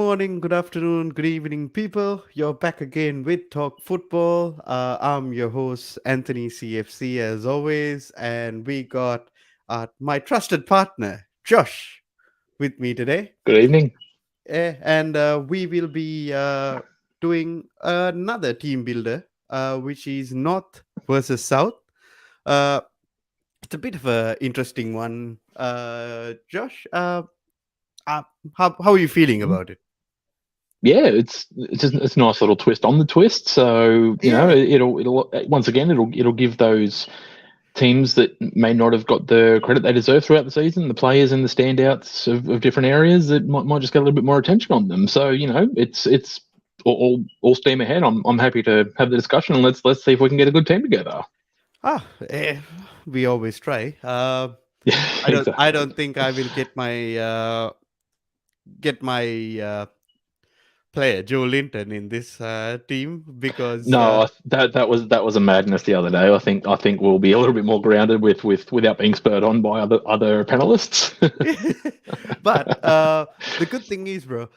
morning, good afternoon, good evening, people. You're back again with Talk Football. I'm your host, Anthony CFC, as always, and we got my trusted partner, Josh, with me today. Good evening. And we will be doing another team builder, which is North versus South. Uh, it's a bit of an interesting one. Josh, uh, how are you feeling Mhm. about it? Yeah, it's a nice little twist on the twist. So Yeah. it'll once again it'll give those teams that may not have got the credit they deserve throughout the season, the players and the standouts of different areas that might just get a little bit more attention on them. So it's all steam ahead. I'm happy to have the discussion and let's see if we can get a good team together. Ah, we always try. Yeah, I exactly. don't think I will get my player Joe Linton in this team because No, that was a madness the other day. I think we'll be a little bit more grounded without being spurred on by other panelists. but the good thing is, bro,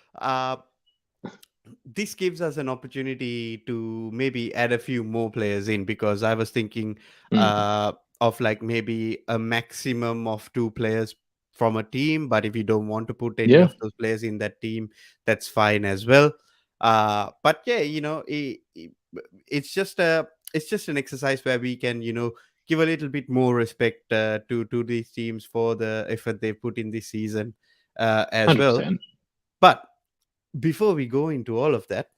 this gives us an opportunity to maybe add a few more players in because I was thinking Mm, of like maybe a maximum of two players from a team. But if you don't want to put any yeah, of those players in that team, that's fine as well. But yeah, it's just an exercise where we can give a little bit more respect to these teams for the effort they put in this season as well. 100%. But before we go into all of that,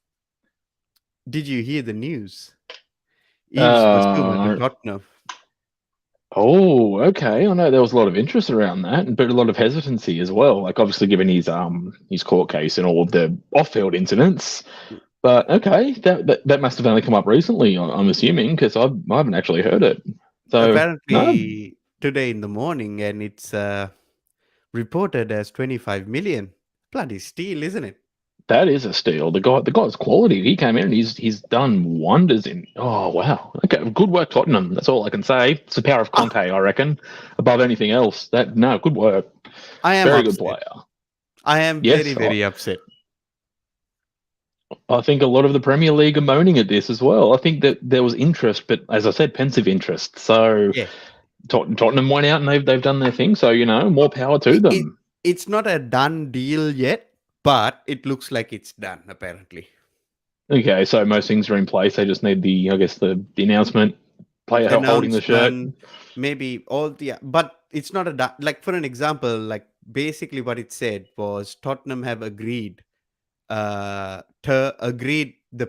did you hear the news? Eves was rumored to Uh, Tottenham. oh, okay. I know there was a lot of interest around that, but a lot of hesitancy as well. Like obviously given his court case and all of the off-field incidents. But okay, that must have only come up recently. I'm assuming because I haven't actually heard it. So no, Apparently today in the morning, and it's reported as 25 million. Bloody steal, isn't it? that is a steal. The guy's quality. He came in and he's done wonders in. Oh wow. Okay, good work, Tottenham. That's all I can say. It's the power of Ah, Conte, I reckon, above anything else. That no, good work. I am Very good upset. player. I am very, Yes, very upset. I think a lot of the Premier League are moaning at this as well. I think that there was interest, but as I said, pensive interest. So Yeah. Tottenham went out and they've done their thing. So more power to It, it, them. it's not a done deal yet, but it looks like it's done, apparently. Okay, so most things are in place. They just need I guess the announcement, player holding the shirt. Announcement, maybe all the, but it's not a like for an example, like basically what it said was Tottenham have agreed the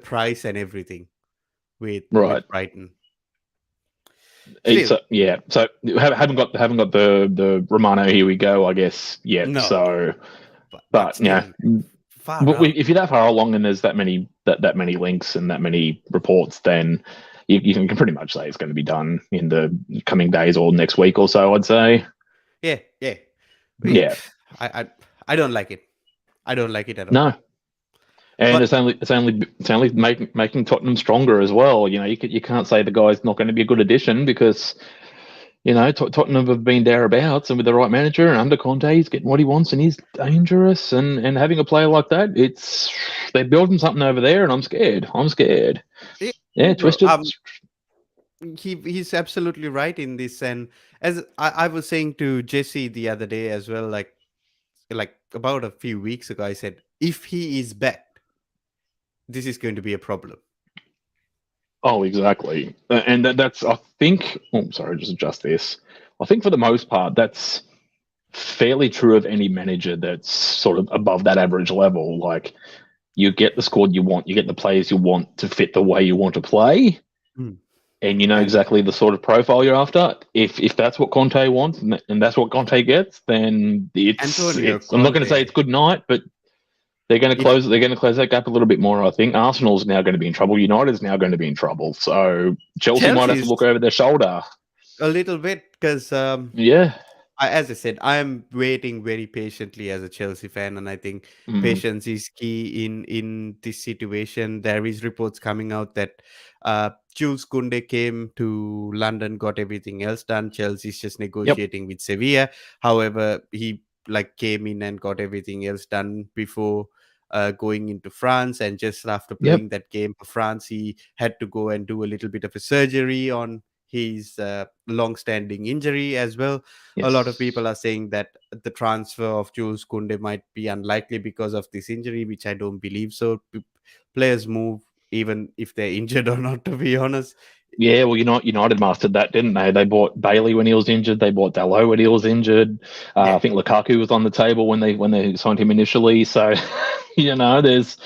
price and everything with Right. Brighton. It's Still, yeah. So haven't got the Romano here we go, I guess, yet. no, So but but still far out. if you're that far along and there's that many links and that many reports, then you can pretty much say it's going to be done in the coming days or next week or so. I'd say. Yeah, yeah. We, Yeah. I, I I don't like it. I don't like it at all. No. And But it's only making Tottenham stronger as well. You can't say the guy's not going to be a good addition because Tottenham have been thereabouts, and with the right manager and under Conte, he's getting what he wants, and he's dangerous. And having a player like that, they're building something over there, and I'm scared. I'm scared. yeah, Yeah, bro, twisted. he's absolutely right in this. And as I was saying to Jesse the other day as well, like about a few weeks ago, I said if he is back, this is going to be a problem. Oh, exactly. And that's I think. Oh, sorry, just adjust this. I think for the most part, that's fairly true of any manager that's sort of above that average level. Like you get the squad you want, you get the players you want to fit the way you want to play, Mm. and you know And exactly the sort of profile you're after. If that's what Conte wants and that's what Conte gets, then it's Antonio it's. I'm not going to say Conte, it's good night, but they're going to it close. They're going to close that gap a little bit more. I think Arsenal's now going to be in trouble. United's now going to be in trouble. So Chelsea might have to Chelsea's look over their shoulder. a little bit because Yeah. as I said, I am waiting very patiently as a Chelsea fan, and I think Mm. patience is key in this situation. There is reports coming out that Jules Koundé came to London, got everything else done. Chelsea's just Yep. negotiating with Sevilla. However, he like came in and got everything else done before going into France, and just after Yep. playing that game for France, he had to go and do a little bit of a surgery on his long-standing injury as well. A lot of Yes. people are saying that the transfer of Jules Koundé might be unlikely because of this injury, which I don't believe so. Players move even if they're injured or not, to be honest. Yeah, well, United mastered that, didn't they? They bought Bailey when he was injured. They bought Dalot when he was injured. I Yeah, think Lukaku was on the table when they signed him initially. So, there's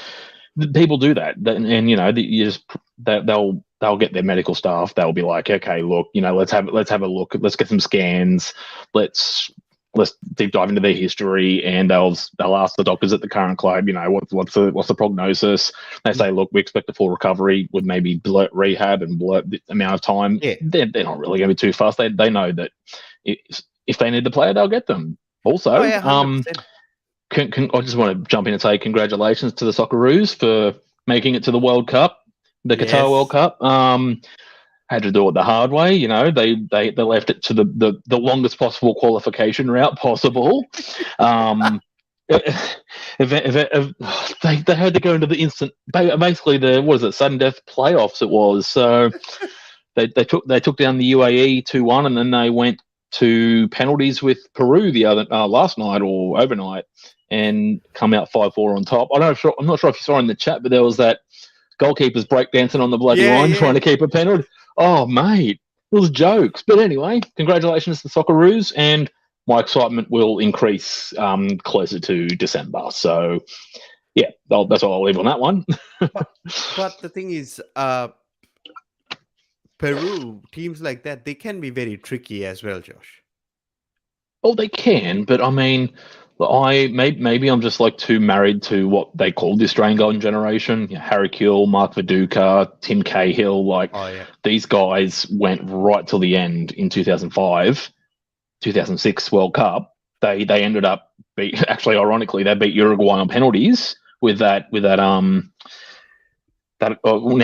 people do that, and you just they'll get their medical staff. They'll be like, okay, look, let's have a look. Let's get some scans. Let's let's deep dive into their history, and they'll ask the doctors at the current club, what's the prognosis. They say, look, we expect a full recovery with maybe blurt rehab and blurt the amount of time. yeah. They're not really going to be too fast. They know that if they need the player, they'll get them. Oh Also, yeah, 100%. I just want to jump in and say congratulations to the Socceroos for making it to the World Cup, the Qatar World Yes. Cup. Had to do it the hard way. They left it to the longest possible qualification route possible. They had to go into the instant, basically the sudden death playoffs. It was so they took down the UAE 2-1, and then they went to penalties with Peru the other last night or overnight, and come out 5-4 on top. I'm not sure if you saw in the chat, but there was that goalkeeper's breakdancing on the bloody Yeah, line trying yeah. to keep a penalty. Oh, mate, it was jokes. But anyway, congratulations to the Socceroos, and my excitement will increase closer to December. So, yeah, that's all I'll leave on that one. But the thing is, Peru teams like that, they can be very tricky as well, Josh. Oh, they can, but I mean, maybe I'm just like too married to what they call the Australian Golden Generation. Harry Kewell, Mark Viduka, Tim Cahill, like Oh yeah. these guys went right till the end in 2005, 2006 World Cup. They ended up actually ironically they beat Uruguay on penalties with that now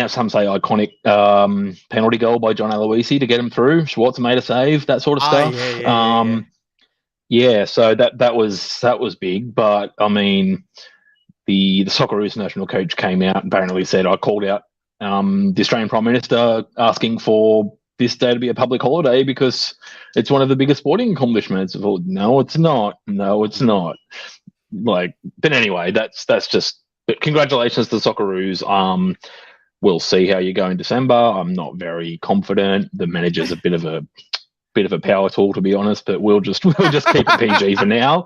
some say iconic penalty goal by John Aloisi to get him through. Schwartz made a save, that sort of Ah, yeah, stuff. yeah, yeah, yeah. Yeah, so that was big, but I mean, the Socceroos national coach came out and apparently said I called out the Australian Prime Minister asking for this day to be a public holiday because it's one of the biggest sporting accomplishments. Well, no, it's not. No, it's not. But anyway, that's just. But congratulations to the Socceroos. We'll see how you go in December. I'm not very confident. The manager's a bit of a power tool, to be honest. But we'll just keep it PG for now.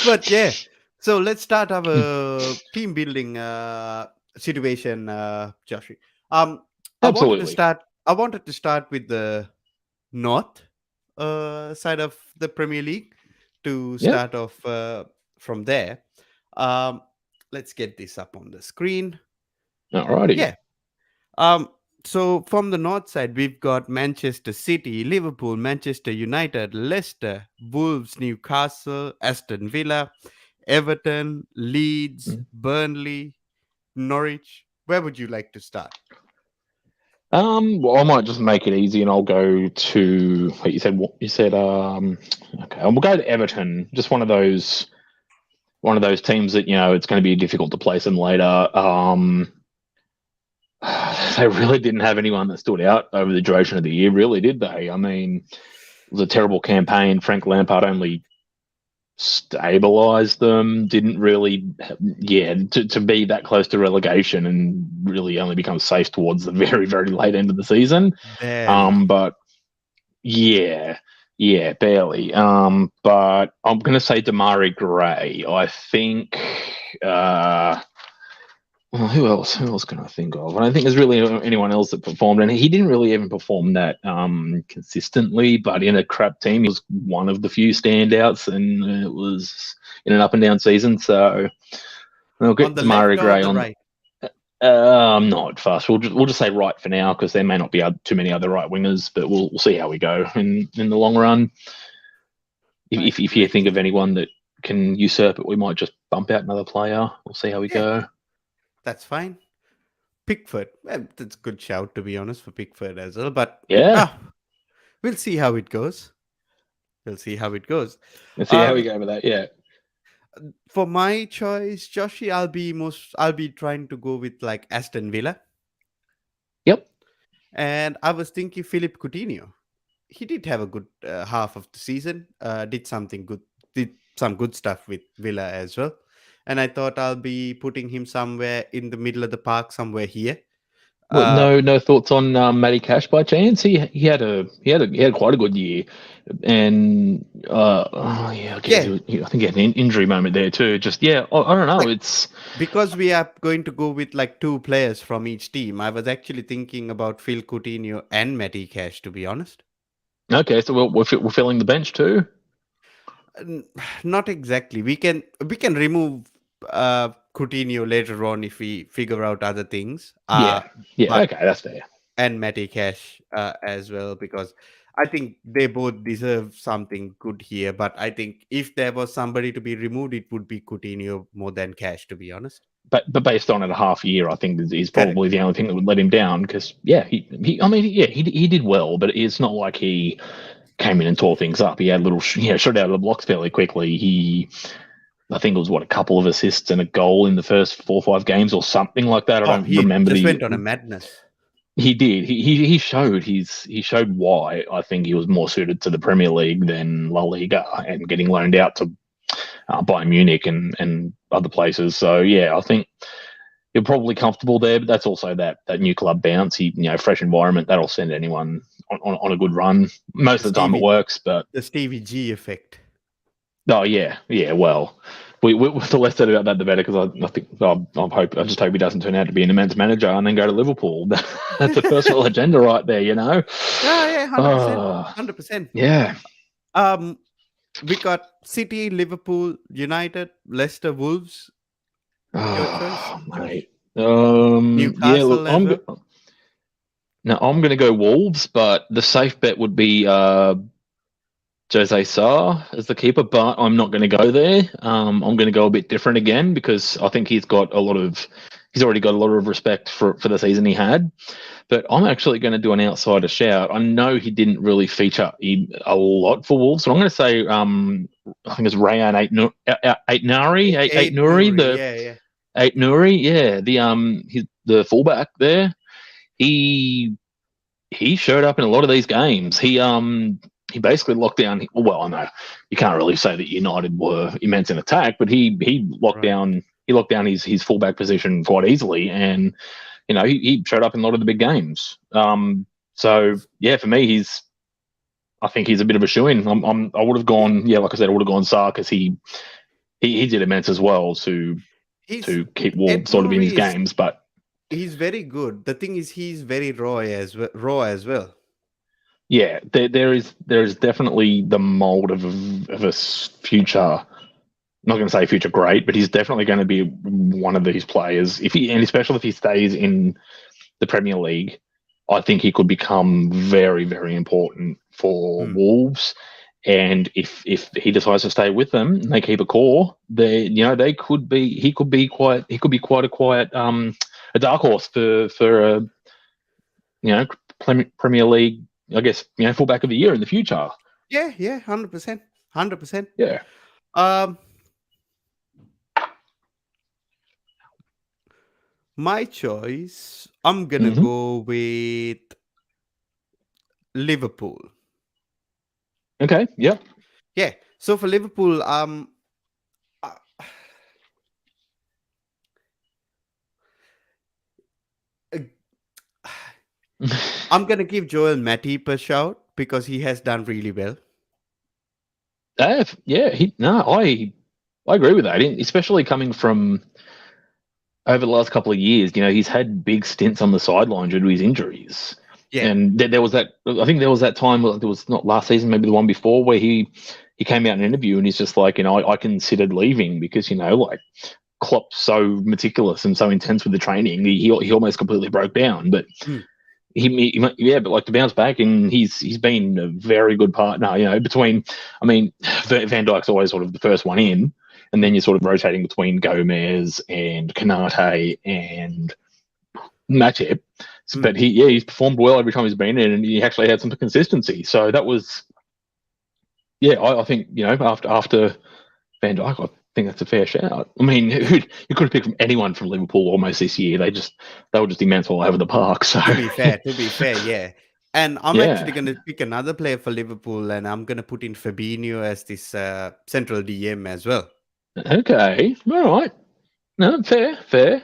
But yeah, so let's start our team building situation, Joshi. I wanted to Absolutely. start. I wanted to start with the north side of the Premier League to Yep. start off from there. Um, let's get this up on the screen. Alrighty. Yeah. Um, so from the north side, we've got Manchester City, Liverpool, Manchester United, Leicester, Wolves, Newcastle, Aston Villa, Everton, Leeds, Burnley, Norwich. Where would you like to start? Well, I might just make it easy, and I'll go to what you said. Okay, we'll go to Everton. Just one of those teams that it's going to be difficult to place them later. They really didn't have anyone that stood out over the duration of the year, really, did they? I mean, it was a terrible campaign. Frank Lampard only stabilized them, didn't really, to be that close to relegation and really only become safe towards the very, very late end of the season. Barely. But yeah, barely. But I'm going to say Damari Gray. I think. Well, who else? Who else can I think of? I don't think there's really anyone else that performed, and he didn't really even perform that consistently. But in a crap team, he was one of the few standouts, and it was in an up and down season. So we'll On get the left Damari or Gray the on. right? I'm not fast. We'll just say right for now because there may not be too many other right wingers, but we'll see how we go in the long run. Right. If you think of anyone that can usurp it, we might just bump out another player. We'll see how we go. That's fine. Pickford. That's a good shout, to be honest, for Pickford as well. But Yeah. we'll see how it goes. We'll see how it goes. Let's see how we go with that. Yeah. For my choice, Joshi, I'll be trying to go with like Aston Villa, Yep. and I was thinking Philip Coutinho. He did have a good half of the season. Did something good. Did some good stuff with Villa as well. And I thought I'll be putting him somewhere in the middle of the park, somewhere here. Well, Uh, no thoughts on Matty Cash by chance? He had quite a good year, and yeah, I guess yeah, I think he had an injury moment there too. Just yeah, I don't know. like It's because we are going to go with like two players from each team. I was actually thinking about Phil Coutinho and Matty Cash, to be honest. okay. So we're filling the bench too. N- Not exactly. We can remove Coutinho later on if we figure out other things. Yeah, yeah. But Okay, that's fair. and Matty Cash as well, because I think they both deserve something good here. But I think if there was somebody to be removed, it would be Coutinho more than Cash, to be honest. But based on it a half year, I think is Correct. probably the only thing that would let him down. Because yeah, he I mean yeah he did well, but it's not like he came in and tore things up. He had little shot out of the blocks fairly quickly. I think it was what a couple of assists and a goal in the first 4 or 5 games or something like that. I Oh, don't he remember just the. went on a madness. He did. He showed why I think he was more suited to the Premier League than La Liga and getting loaned out to Bayern Munich and other places. So yeah, I think you're probably comfortable there. But that's also that new club bounce. Fresh environment that'll send anyone on a good run. Most The of the time it Stevie, works, but the Stevie G effect. oh yeah, yeah. Well, the less said about that, the better. Because I think I just hope he doesn't turn out to be an immense manager and then go to Liverpool. That's a personal agenda right there, you know. Yeah, yeah, 100%, Oh 100%. yeah. Um, we got City, Liverpool, United, Leicester, Wolves. Your choice, Oh Josh. mate. Yeah. Look, Newcastle as well. I'm going to go Wolves, but the safe bet would be Jose Sarr as the keeper, but I'm not going to go there. I'm going to go a bit different again because I think he's already got a lot of respect for the season he had. But I'm actually going to do an outsider shout. I know he didn't really feature a lot for Wolves, so I'm going to say I think it's Rayan Eight Nuri, Eight Eight Nuri, Nuri, the yeah, yeah. Eight Nuri, yeah, he's the fullback there. He he showed up in a lot of these games. He basically locked down. Well, I know you can't really say that United were immense in attack, but Right. he locked down his fullback position quite easily, and he showed up in a lot of the big games. So yeah, for me, I think he's a bit of a shoe-in. I would have Yeah, gone, yeah, like I said, I would have gone Sarr because he did immense as well he's to keep Ed Wolves sort of in Nuri his is games, but he's very good. The thing is, he's very raw as well. Raw as well. yeah, there is definitely the mold of a future. I'm not going to say future great, but he's definitely going to be one of these players. And especially if he stays in the Premier League, I think he could become very, very important for Hmm. Wolves. And if he decides to stay with them and they keep a core, they could be he could be quite a dark horse for Premier League, I guess, fullback of the year in the future. Yeah, yeah, 100%, 100%. Yeah. Um, my choice. I'm gonna Hmm. go with Liverpool. Okay. Yeah. Yeah. So for Liverpool, uh, uh, I'm gonna give Joel Matip a shout because he has done really well. Yeah. No, I agree with that, especially coming from over the last couple of years. He's had big stints on the sideline due to his injuries. Yeah. And there was that. I think there was that time. There was not last season, maybe the one before, where he came out in an interview and he's just like, I considered leaving because like Klopp's so meticulous and so intense with the training. He almost completely broke down. But Mm. yeah, but like to bounce back, and he's been a very good partner. Between, I mean, Van Dijk's always sort of the first one in, and then Mm. you're sort of rotating between Gomez and Kanate and Matip. Mm. But he's performed well every time he's been in, and he actually had some consistency. So that was, yeah, I think after Van Dijk, think that's a fair shout. I mean, you could have picked from anyone from Liverpool almost this year. They were just immense all over the park. So To be fair, yeah. And I'm actually yeah, going to pick another player for Liverpool, and I'm going to put in Fabinho as this central DM as well. okay, all right, no, fair, fair.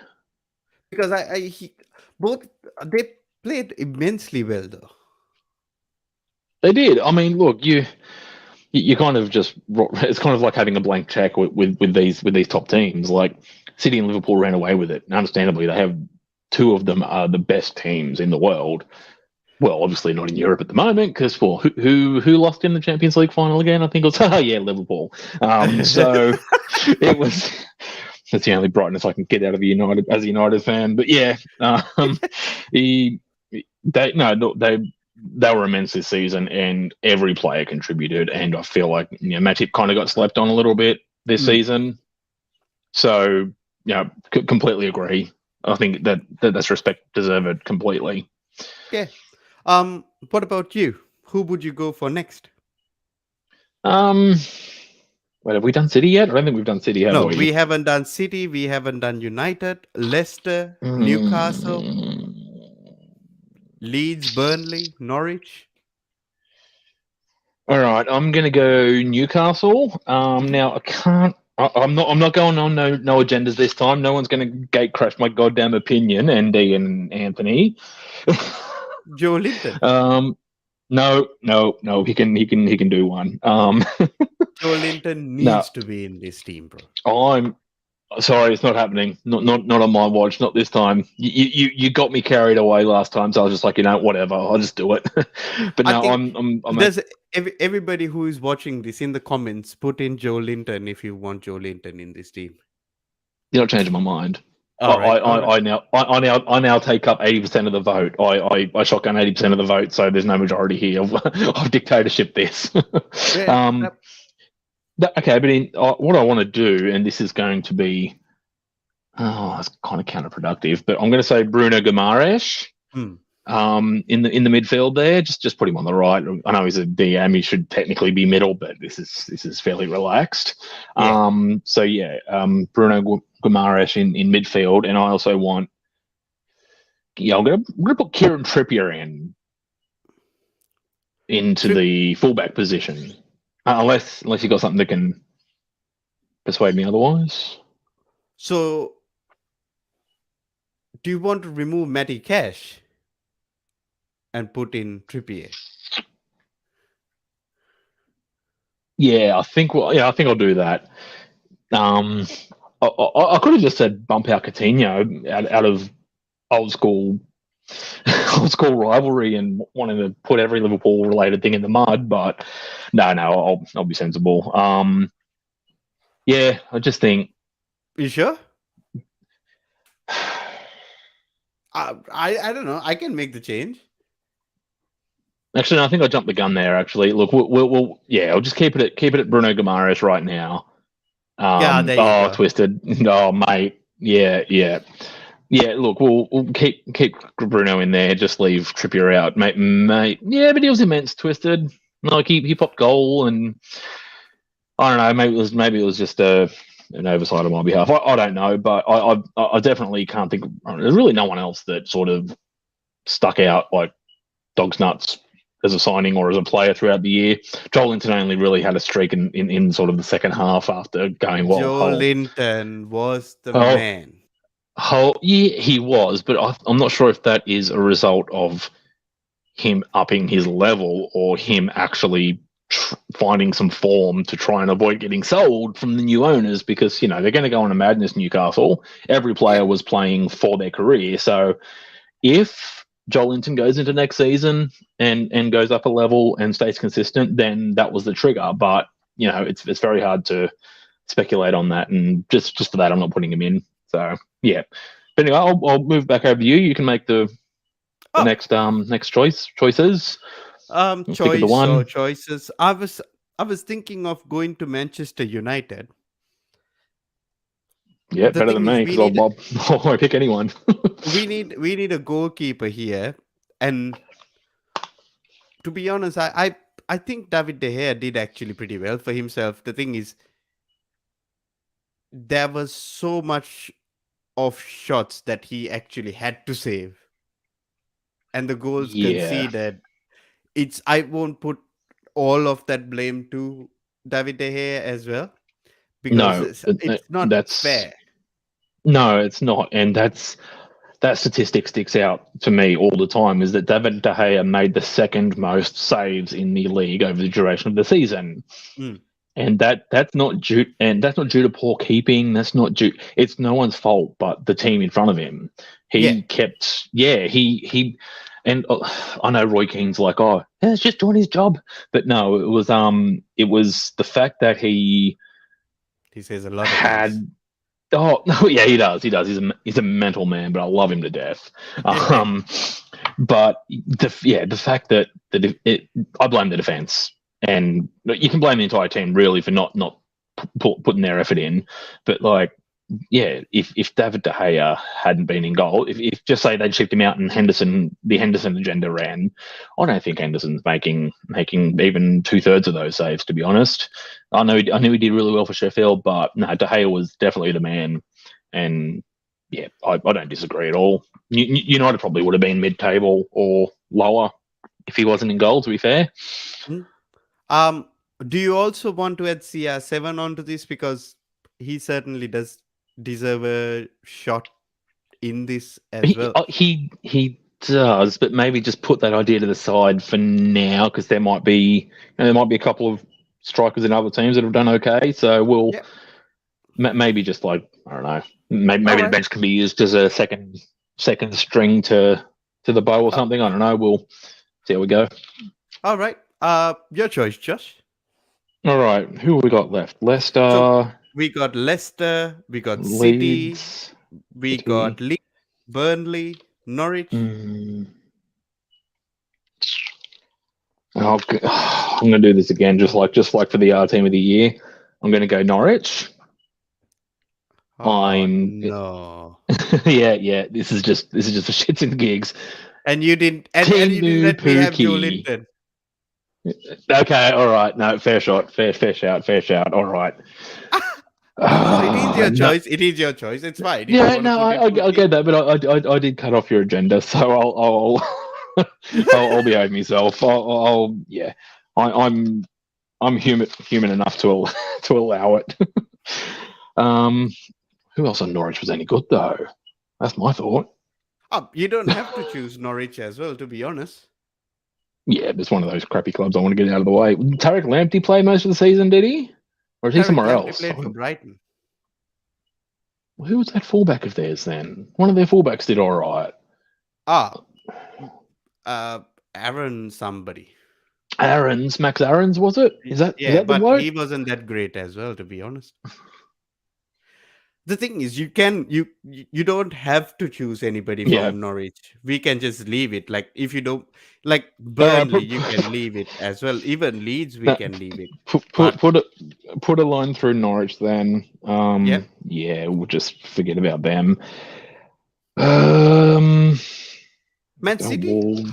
Because both they played immensely well, though. They did. I mean, look, you kind of just it's kind of like having a blank check with these top teams. Like City and Liverpool ran away with it. And understandably, they have two of them are the best teams in the world. Well, obviously not in Europe at the moment because well, who lost in the Champions League final again? I think it was yeah, Liverpool. So it was. That's the only brightness I can get out of United as a United fan. But yeah, he they no they were immense this season, and every player contributed. And I feel like Matip kind of got slept on a little bit this Mm, season. So completely agree. I think that's respect deserved completely. yeah. What about you? Who would you go for next? Um, wait, have we done City yet? I don't think we've done City, have No, we? we haven't done City. We haven't done United, Leicester, Newcastle, Mm. Leeds, Burnley, Norwich. All right, I'm going to go Newcastle. Mhm. Now I can't. I'm not. I'm not going on no agendas this time. No one's going to gate crash my goddamn opinion, Andy and Anthony. Joe Linton. um, no. He can do one. Joe Linton No, needs to be in this team, bro. I'm sorry, it's not happening. Not on my watch. Not this time. You got me carried away last time, so I was just like, whatever. I'll just do it. But I no, think I'm does everybody who is watching this in the comments put in Joe Linton if you want Joe Linton in this team. you're not changing my mind. I All right, all right. now take up 80% of the vote. I shotgun 80% of the vote, so there's no majority here of dictatorship. This, Yeah, um, okay, but what I want to do, and this is going to be, it's kind of counterproductive, but I'm going to say Bruno Guimaraes. hmm. In the midfield there, just put him on the right. I know he's a DM; he should technically be middle, but this is fairly relaxed. Yeah. So yeah, Bruno Guimaraes in midfield, and I also want I'm gonna put Kieran Trippier into Trip. the fullback position, unless you got something that can persuade me otherwise. So, do you want to remove Matty Cash and put in Trippier? Yeah, I think I'll do that. Um, I could have just said bump out Coutinho out of old school old school rivalry and wanting to put every Liverpool related thing in the mud, but no, I'll be sensible. Yeah, I just think You sure? I don't know. I can make the change. actually no, I think I jumped the gun there. Actually, look, yeah, I'll just keep it at Bruno Guimaraes right now. Yeah, there you go. Twisted. Oh, mate. Yeah. Look, we'll keep Bruno in there. Just leave Trippier out, mate. Yeah, but he was immense, Twisted. Like he popped goal, and I don't know. Maybe it was just an oversight on my behalf. I don't know, but I definitely can't think. There's really no one else that sort of stuck out like dog's nuts as a signing or as a player throughout the year. Joel Linton only really had a streak in sort of the second half after going Joe Linton was the whole man. yeah, he was, but I'm not sure if that is a result of him upping his level or him actually finding some form to try and avoid getting sold from the new owners because they're going to go on a madness. Newcastle, every Yeah. player was playing for their career, so if Joel Linton goes into next season and goes up a level and stays consistent, then that was the trigger. But it's very hard to speculate on that, and just for that, I'm not putting him in. So yeah, but anyway, I'll move back over to you. You can make the Oh, next choices. Think of the choice or one. choices. I was thinking of going to Manchester United. Yeah, The better than thing is, me because I'll won't pick anyone. we need a goalkeeper here, and to be honest, I think David De Gea did actually pretty well for himself. The thing is, there was so much of shots that he actually had to save, and the goals Yeah, conceded. It's I won't put all of that blame to David De Gea as well because no, it's not that's fair. no, it's not, and that statistic sticks out to me all the time. Is that David De Gea made the second most saves in the league over the duration of the season, Mm, and that's not due to poor keeping. That's not due. It's no one's fault but the team in front of him. yeah, He kept, yeah, he, and I know Roy Keane's like, oh, yeah, it's just doing his job, but no, it was the fact that he he says a lot of things. had. Oh no, yeah, he does. He's a mental man, but I love him to death. Um, but the fact that I blame the defense, and you can blame the entire team really for not putting their effort in. But like, yeah, if David De Gea hadn't been in goal, if just say they'd shipped him out and the Henderson agenda ran, I don't think Henderson's making even 2/3 of those saves. To be honest, I knew he did really well for Sheffield, but no, De Gea was definitely the man, and yeah, I don't disagree at all. United probably would have been mid-table or lower if he wasn't in goal. To be fair, Mm. Um, do you also want to add CR7 onto this because he certainly does deserve a shot in this as well? he does, but maybe just put that idea to the side for now because there might be a couple of strikers in other teams that have done okay. So we'll Yeah. maybe just like I don't know, All maybe the right. bench can be used as a second string to the bow or Uh, something. I don't know. We'll see how we go. all right. Your choice, Josh. All right, who have we got left? So Leicester, we got Leicester, we got City, Leeds, we got City. Leeds, Burnley, Norwich. Mm, I'm going to do this again, just like for the team of the year. I'm going to go Norwich. Oh I'm no. yeah. This is just for shits and gigs. And you didn't and you didn't Timu let me have Joe Pookie. Linton. Okay, all right. No, fair shot. Fair shout. Fair shout. All right. No, it is your No, choice. It is your choice. It's fine if you yeah, want to no, put in I Pookie. get that, but I did cut off your agenda, so I'll behave myself. Yeah, I'm human enough to allow it. Um, who else on Norwich was any good though? That's my thought. You don't have to choose Norwich as well, to be honest. Yeah, it's one of those crappy clubs I want to get out of the way. Tarek Lamptey play most of the season, did he? Or is he Tarek somewhere Lamptey else? played for Brighton. Who was that fullback of theirs then? One of their fullbacks did all right. Ah, uh, Aaron somebody. Max Aaron's, was it? Is Yeah, that the but bloke? he wasn't that great as well, to be honest. The thing is, you don't have to choose anybody Yeah. from Norwich. We can just leave it. Like if you don't like All right. Burnley, you can leave it as well. Even Leeds, we No, can leave it. put But put put a put a line through Norwich then. yeah, Yeah, we'll just forget about them. Um, Man the City. Wolves.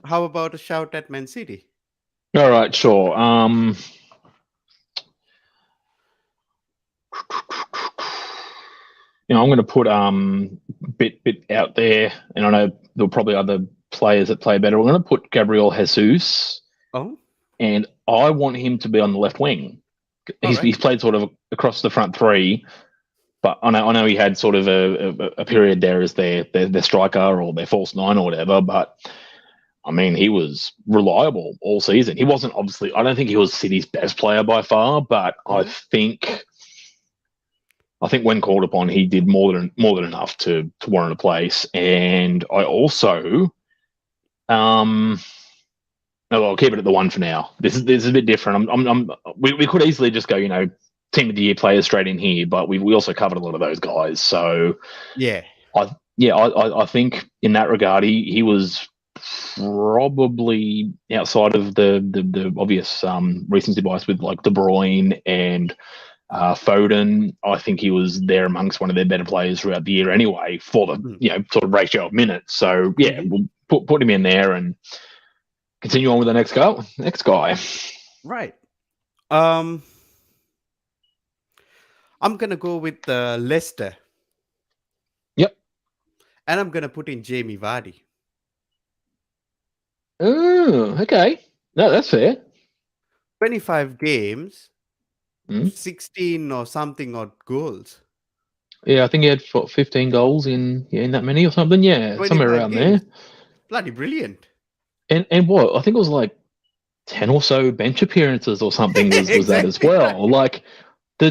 How about a shout at Man City? All right, sure. I'm going to put bit out there, and I know there'll probably other players that play better. I'm going to put Gabriel Jesus, Oh, and I want him to be on the left wing. all right. He's played sort of across the front three, but I know he had sort of a period there as their striker or their false nine or whatever. But I mean, he was reliable all season. He wasn't obviously. I don't think he was City's best player by far, but Mhm. I think when called upon, he did more than enough to warrant a place. And I also, no, I'll keep it at the one for now. This is a bit different. We could easily just go, team of the year players straight in here, but we also covered a lot of those guys. So Yeah. I think in that regard, he was probably outside of the obvious recency bias with like De Bruyne and Foden. I think he was there amongst one of their better players throughout the year anyway for the Mm. sort of ratio of minutes. So yeah, Mhm. we'll put him in there and continue on with the next guy. Right. Um, I'm gonna go with Leicester, Yep. and I'm gonna put in Jamie Vardy. Oh, okay. No, that's fair. 25 games, Mm. 16 or something odd goals. Yeah, I think he had 15 goals in that many or something. Yeah, somewhere 25 around there. games. Bloody brilliant. And what I think it was like 10 or so bench appearances or something was that as Exactly right. well. Like the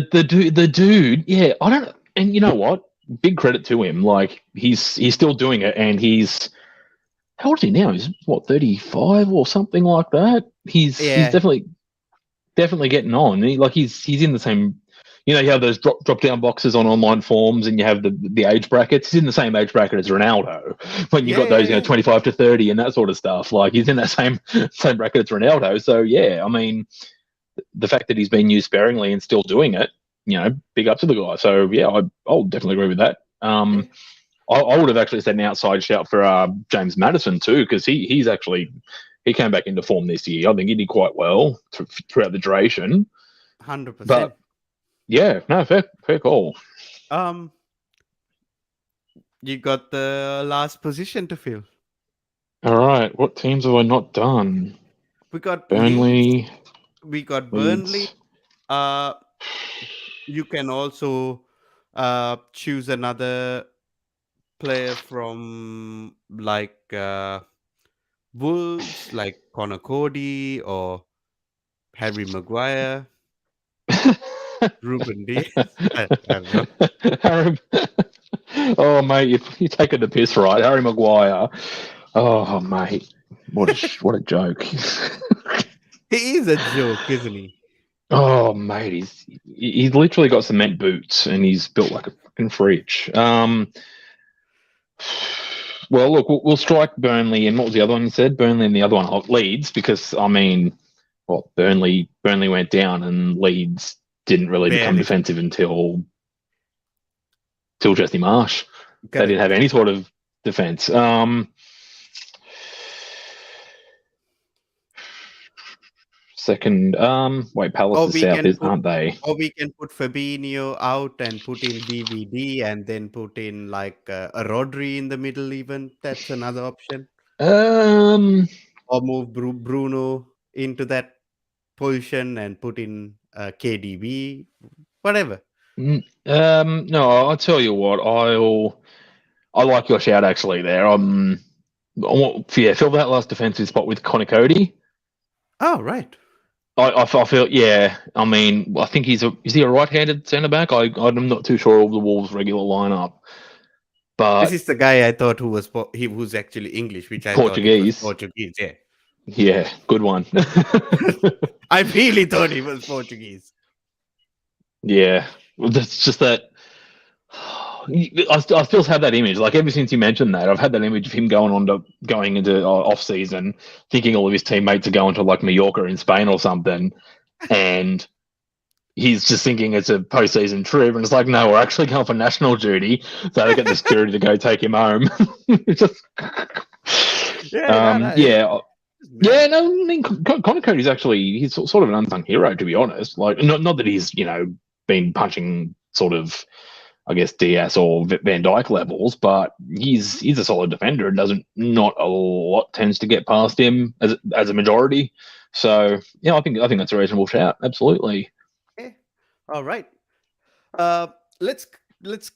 dude, yeah, I don't. And you know what? Big credit to him. Like he's still doing it, and he's how old is he now? He's what 35 or something like that. He's Yeah. definitely getting on. He's in the same. You know, you have those drop down boxes on online forms, and you have the age brackets. He's in the same age bracket as Ronaldo. When you Yeah, got yeah, those, yeah. 25 to 30 and that sort of stuff. Like he's in that same bracket as Ronaldo. So yeah, I mean, the fact that he's been used sparingly and still doing it, big up to the guy. So yeah, I'll definitely agree with that. Yeah. I would have actually said an outside shout for James Maddison too, because he came back into form this year. I think he did quite well throughout the duration. 100%. But yeah, no, fair call. Um, you got the last position to fill. All right, what teams have I not done? We got Leeds. Burnley, We got Burnley. Leeds. Uh, you can also choose another player from like Wolves, like Connor Cody or Harry Maguire, Ruben Diaz. I don't know. Harry, oh mate, you're taking the piss, right? Harry Maguire. Oh mate, what a joke. He is a joke, isn't he? Oh mate, he's literally got cement boots and he's built like a fucking fridge. Well, look, we'll strike Burnley, and what was the other one you said? Burnley and the other one, Leeds, because I mean, well, Burnley went down, and Leeds didn't really become Barely. defensive until Jesse Marsh. They didn't Correct. have any sort of defense. Second, wait, Palace Or is we south, can put aren't they? or we can put Fabinho out and put in DVD and then put in like a Rodri in the middle even. That's another option. Um, Or move Bruno into that position and put in KDB, whatever. no, I'll tell you what, I like your shout actually there. Yeah, fill that last defensive spot with Connor Cody. Oh, right. I feel, yeah. I mean, I think is he a right-handed centre back? I'm not too sure of the Wolves' regular lineup, This but is the guy I thought he was actually English, which I thought it was Portuguese, Portuguese. Yeah. yeah, good one. I really thought he was Portuguese. Yeah, well, that's just that. I still have that image. Like ever since you mentioned that, I've had that image of him going into off season, thinking all of his teammates are going to like Mallorca in Spain or something, and he's just thinking it's a postseason trip, and it's like, no, we're actually going for national duty, so they get the security to go take him home. It's just, Yeah, no, no, yeah, it's yeah. mad. No, I mean, Connor Cody's he's sort of an unsung hero, to be honest. Like, not that he's been punching sort of, I guess, Diaz or Van Dyke levels, but he's a solid defender, and doesn't not a lot tends to get past him as a majority. So yeah, I think that's a reasonable shout. Absolutely. Yeah. All right. Uh, let's let's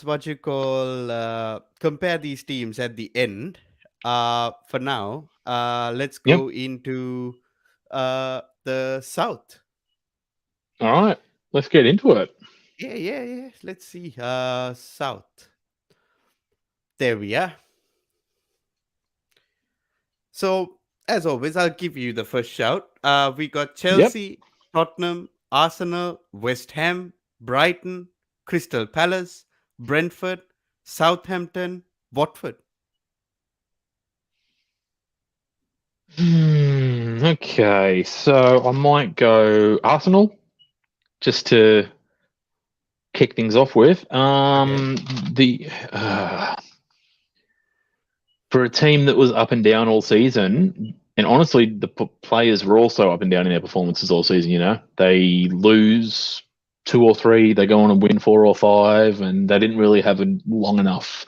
what you call compare these teams at the end. For now, let's Yep. go into the south. All right. Let's get into it. Yeah, yeah, yeah. Let's see. South. There we are. So as always, I'll give you the first shout. We got Yep. Chelsea, Tottenham, Arsenal, West Ham, Brighton, Crystal Palace, Brentford, Southampton, Watford. Okay, so I might go Arsenal just to kick things off with. Okay. The For a team that was up and down all season, and honestly, the players were also up and down in their performances all season. They lose 2 or 3, they go on and win 4 or 5, and they didn't really have a long enough.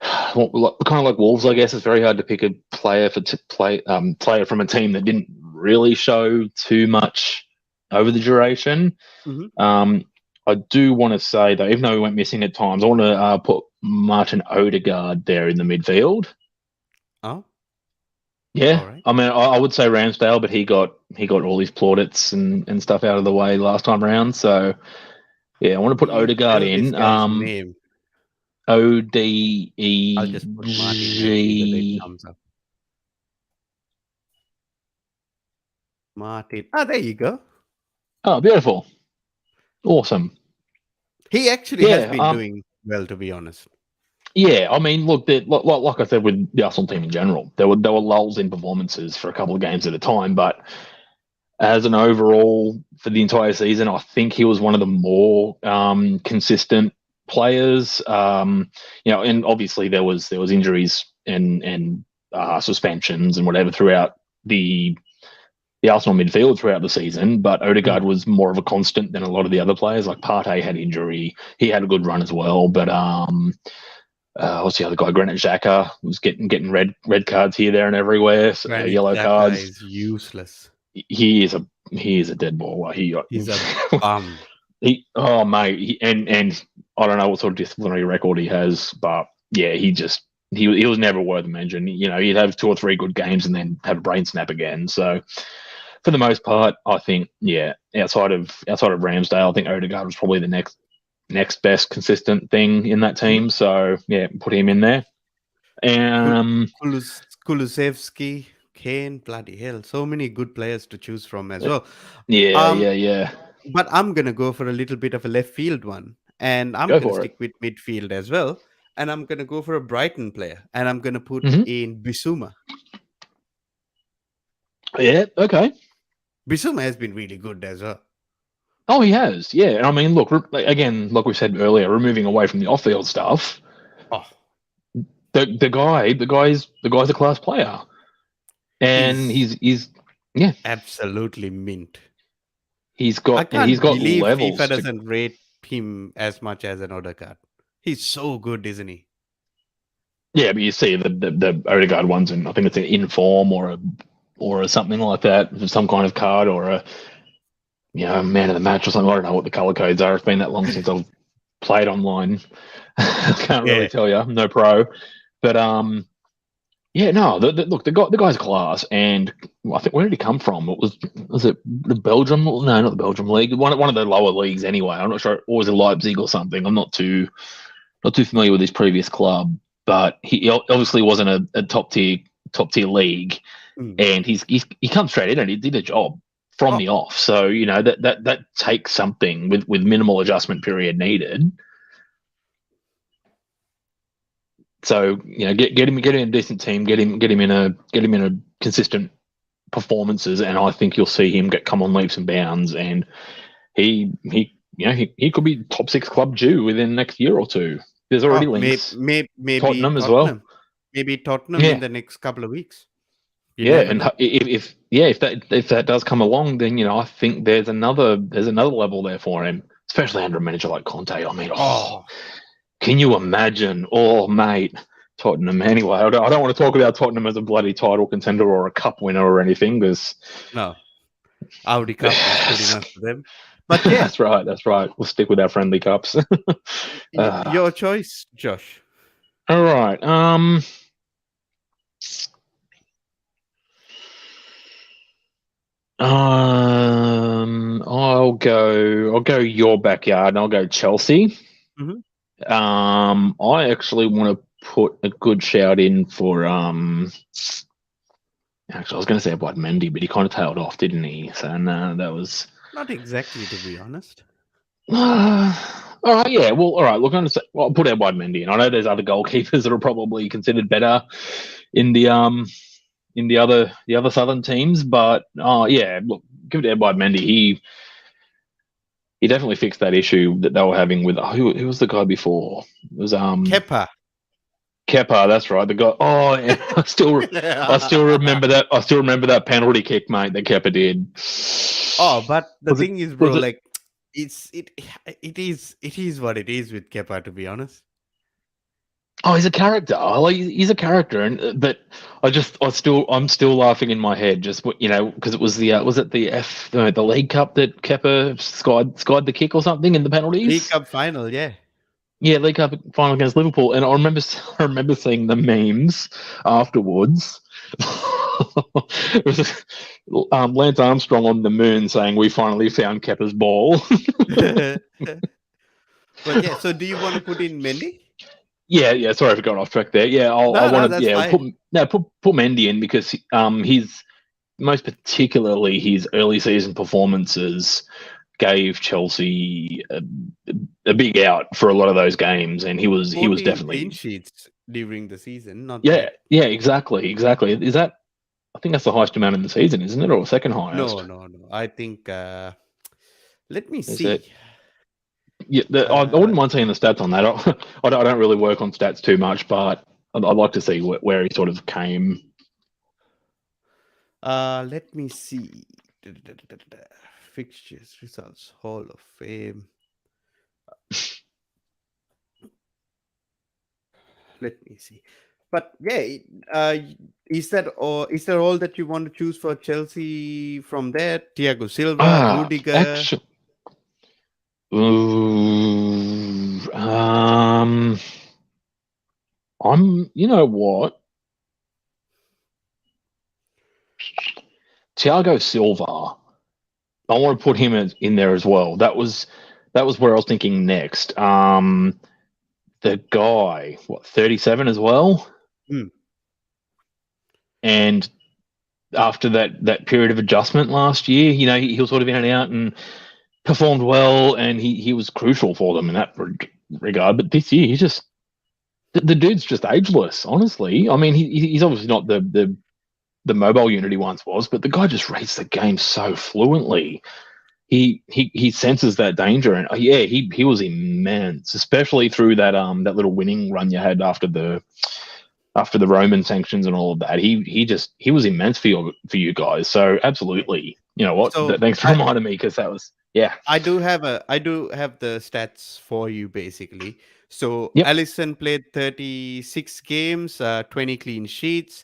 Kind of like Wolves, I guess. It's very hard to pick a player player from a team that didn't really show too much over the duration. Mm-hmm. I do want to say though, even though we went missing at times, I want to put Martin Odegaard there in the midfield. Oh, Yeah, all right. I mean, I would say Ramsdale, but he got all his plaudits and stuff out of the way last time around. So yeah, I want to put You Odegaard spell this in. guy's name. I'll just put Martin and see whether it Odeg. comes up. Martin. Ah, there you go. Oh, beautiful, awesome. He actually has Yeah, been doing well, to be honest. yeah. I mean, look, like I said with the Arsenal team in general, there were lulls in performances for a couple of games at a time, but as an overall for the entire season, I think he was one of the more consistent players. And obviously there was injuries and suspensions and whatever throughout the Arsenal midfield throughout the season, but Odegaard was more of a constant than a lot of the other players. Like Partey had injury, he had a good run as well, but what's the other guy? Granit Xhaka was getting red cards here, there, and everywhere. Granit Yellow Xhaka cards. is useless. He is a dead baller. He's a bum. Mate, and I don't know what sort of disciplinary record he has, but yeah, he was never worth a mention. You know, he'd have 2 or 3 good games and then have a brain snap again. So for the most part, I think outside of Ramsdale, I think Odegaard was probably the next best consistent thing in that team. So yeah, put him in there. Kulusevski, Kane, bloody hell, so many good players to choose from as well. Yeah. But I'm gonna go for a little bit of a left field one, and I'm Go gonna for stick with midfield as well. And I'm gonna go for a Brighton player, and I'm gonna put in Bissouma. Yeah, okay. Bissouma has been really good as well. Oh, he has, yeah. And I mean, look, again, like we said earlier, removing away from the off-field stuff, the guy's a class player, and he's absolutely mint. He's got believe levels. FIFA doesn't rate him as much as an Odegaard. He's so good, isn't he? Yeah, but you see the Odegaard ones, and I think it's an inform or a something like that, some kind of card or a man of the match or something. I don't know what the color codes are. It's been that long since I've played online. I can't really tell you. I'm no pro, but look, the guy's class, and I think where did he come from? Was it the Belgium? No, not the Belgium league. One of the lower leagues anyway. I'm not sure. Or was it Leipzig or something? I'm not too familiar with his previous club, but he obviously wasn't a top tier league, and he comes straight in and he did a job from the off. So that takes something with minimal adjustment period needed. So get him in a decent team, get him in a consistent performances, and I think you'll see him come on leaps and bounds, and he could be top 6 club due within the next year or two. There's already links. Maybe Tottenham as well. Maybe Tottenham in the next couple of weeks. And if that does come along, then I think there's another level there for him, especially under a manager like Conte. I mean, can you imagine? Oh, mate, Tottenham. Anyway, I don't want to talk about Tottenham as a bloody title contender or a cup winner or anything, because no, Audi Cup is good enough for them. But yeah, that's right. We'll stick with our friendly cups. Your choice, Josh. All right. I'll go your backyard, and I'll go Chelsea. Mm-hmm. I actually want to put a good shout in for Actually, I was going to say about Mendy, but he kind of tailed off, didn't he? So no, that was not exactly, to be honest. All right, yeah. Well, all right. Look, I'll put Edward Mendy in. I know there's other goalkeepers that are probably considered better in the other southern teams, but yeah. Look, give it to Edward Mendy. He definitely fixed that issue that they were having with who was the guy before? It was Kepa. Kepa, that's right. The guy. Oh, yeah, I still remember that. I still remember that penalty kick, mate, that Kepa did. Oh, but the thing is, bro, it's it is what it is with Kepa, to be honest. Oh, he's a character. Like he's a character, and but I'm still laughing in my head, just because it was the was it the League Cup that Kepa skied the kick or something in the League penalties? Cup final, yeah. Yeah, League Cup final against Liverpool, and I remember I remember seeing the memes afterwards. It was Lance Armstrong on the moon saying, "We finally found Kepa's ball." But yeah, so do you want to put in Mendy? Yeah. Sorry if I got off track there. Yeah, I No, no, wanted that's yeah fine. put Mendy in because he's most particularly his early season performances gave Chelsea a big out for a lot of those games, and he was 14 clean definitely sheets during the season, not bad. yeah exactly. Is that I think that's the highest amount in the season, isn't it, or second No, highest? no, no. I think let me Is it? see. Yeah, I Uh, wouldn't mind seeing the stats on that. I don't really work on stats too much, but I'd like to see where he sort of came. let me see. Fixtures, results, Hall of Fame. Let me see. But yeah, is that all that you want to choose for Chelsea from there? Thiago Silva, Rudiger. Actually, ooh, you know what? Thiago Silva. I want to put him in there as well. That was where I was thinking next. The guy, what, 37 as well? Hmm. And after that period of adjustment last year, he was sort of in and out and performed well, and he was crucial for them in that regard. But this year, the dude's just ageless. Honestly, I mean, he's obviously not the mobile unit he once was, but the guy just reads the game so fluently. He senses that danger, and yeah, he was immense, especially through that little winning run you had after the Roman sanctions and all of that. He was immense for you guys. So absolutely, you know what? So Thanks for reminding me, because that was yeah. I do have the stats for you basically. So Yep. Allison played 36 games, 20 clean sheets.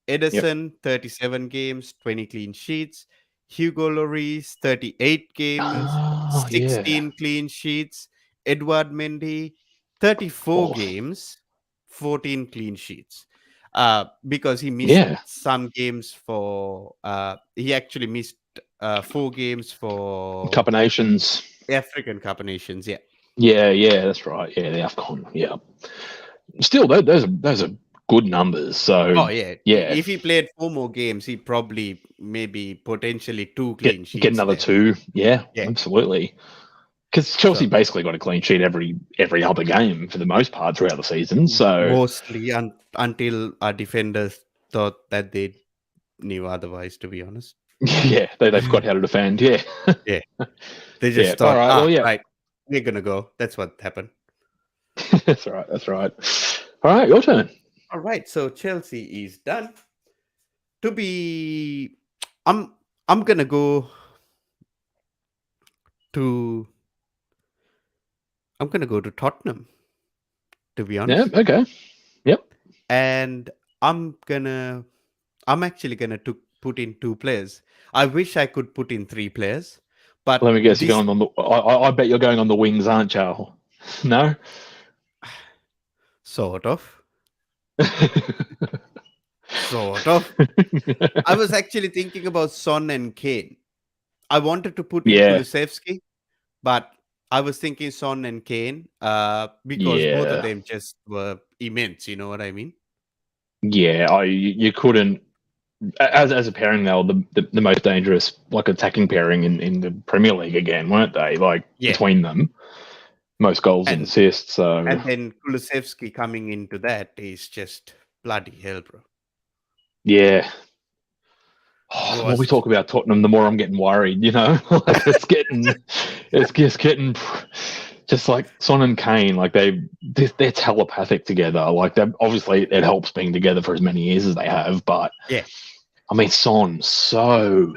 Yep. Edison 37 games, 20 clean sheets. Hugo Lloris 38 games, Oh yeah. 16 clean sheets. Edward Mendy 34 Oh games, 14 clean sheets. Because he missed yeah. some games for he actually missed 4 games for Cup of Nations. African Cup of Nations. Yeah. Yeah. That's right. Yeah, the Afcon. Yeah. Still, those are good numbers. Oh So yeah. yeah, If he played 4 more games, he probably maybe potentially two get clean get sheets another there. two. Yeah, Yeah. absolutely. Because Chelsea So basically got a clean sheet every other game for the most part throughout the season. So mostly until our defenders thought that they knew otherwise, to be honest. yeah, they forgot how to defend. Yeah, Yeah. They yeah. just All thought, right. Well, yeah. right, we're gonna go. That's what happened. That's right. That's right. All right, your turn. All right. So Chelsea is done. To be I'm I'm gonna go to I'm gonna go to Tottenham, to be Yeah. honest. Okay. Yep. And I'm actually gonna put in 2 players. I wish I could put in 3 players, Let but me guess. You're this going on the. I bet you're going on the wings, aren't you? No. sort of, sort of. I was actually thinking about Son and Kane. I wanted to put in yeah. Kulusevski, but I was thinking Son and Kane, because both of Yeah. them just were immense. You know what I mean? Yeah. You couldn't. As a pairing, they were the most dangerous, like, attacking pairing in the Premier League again, weren't they? Like, Yeah, between them, most goals and and assists. So then Kulusevski coming into that is just bloody hell, bro. yeah. It Oh, the more we was talk about Tottenham, the more I'm getting worried. Like it's just getting, just like Son and Kane, like they're telepathic together. Like, they obviously it helps being together for as many years as they have, but yeah. I mean, Son, so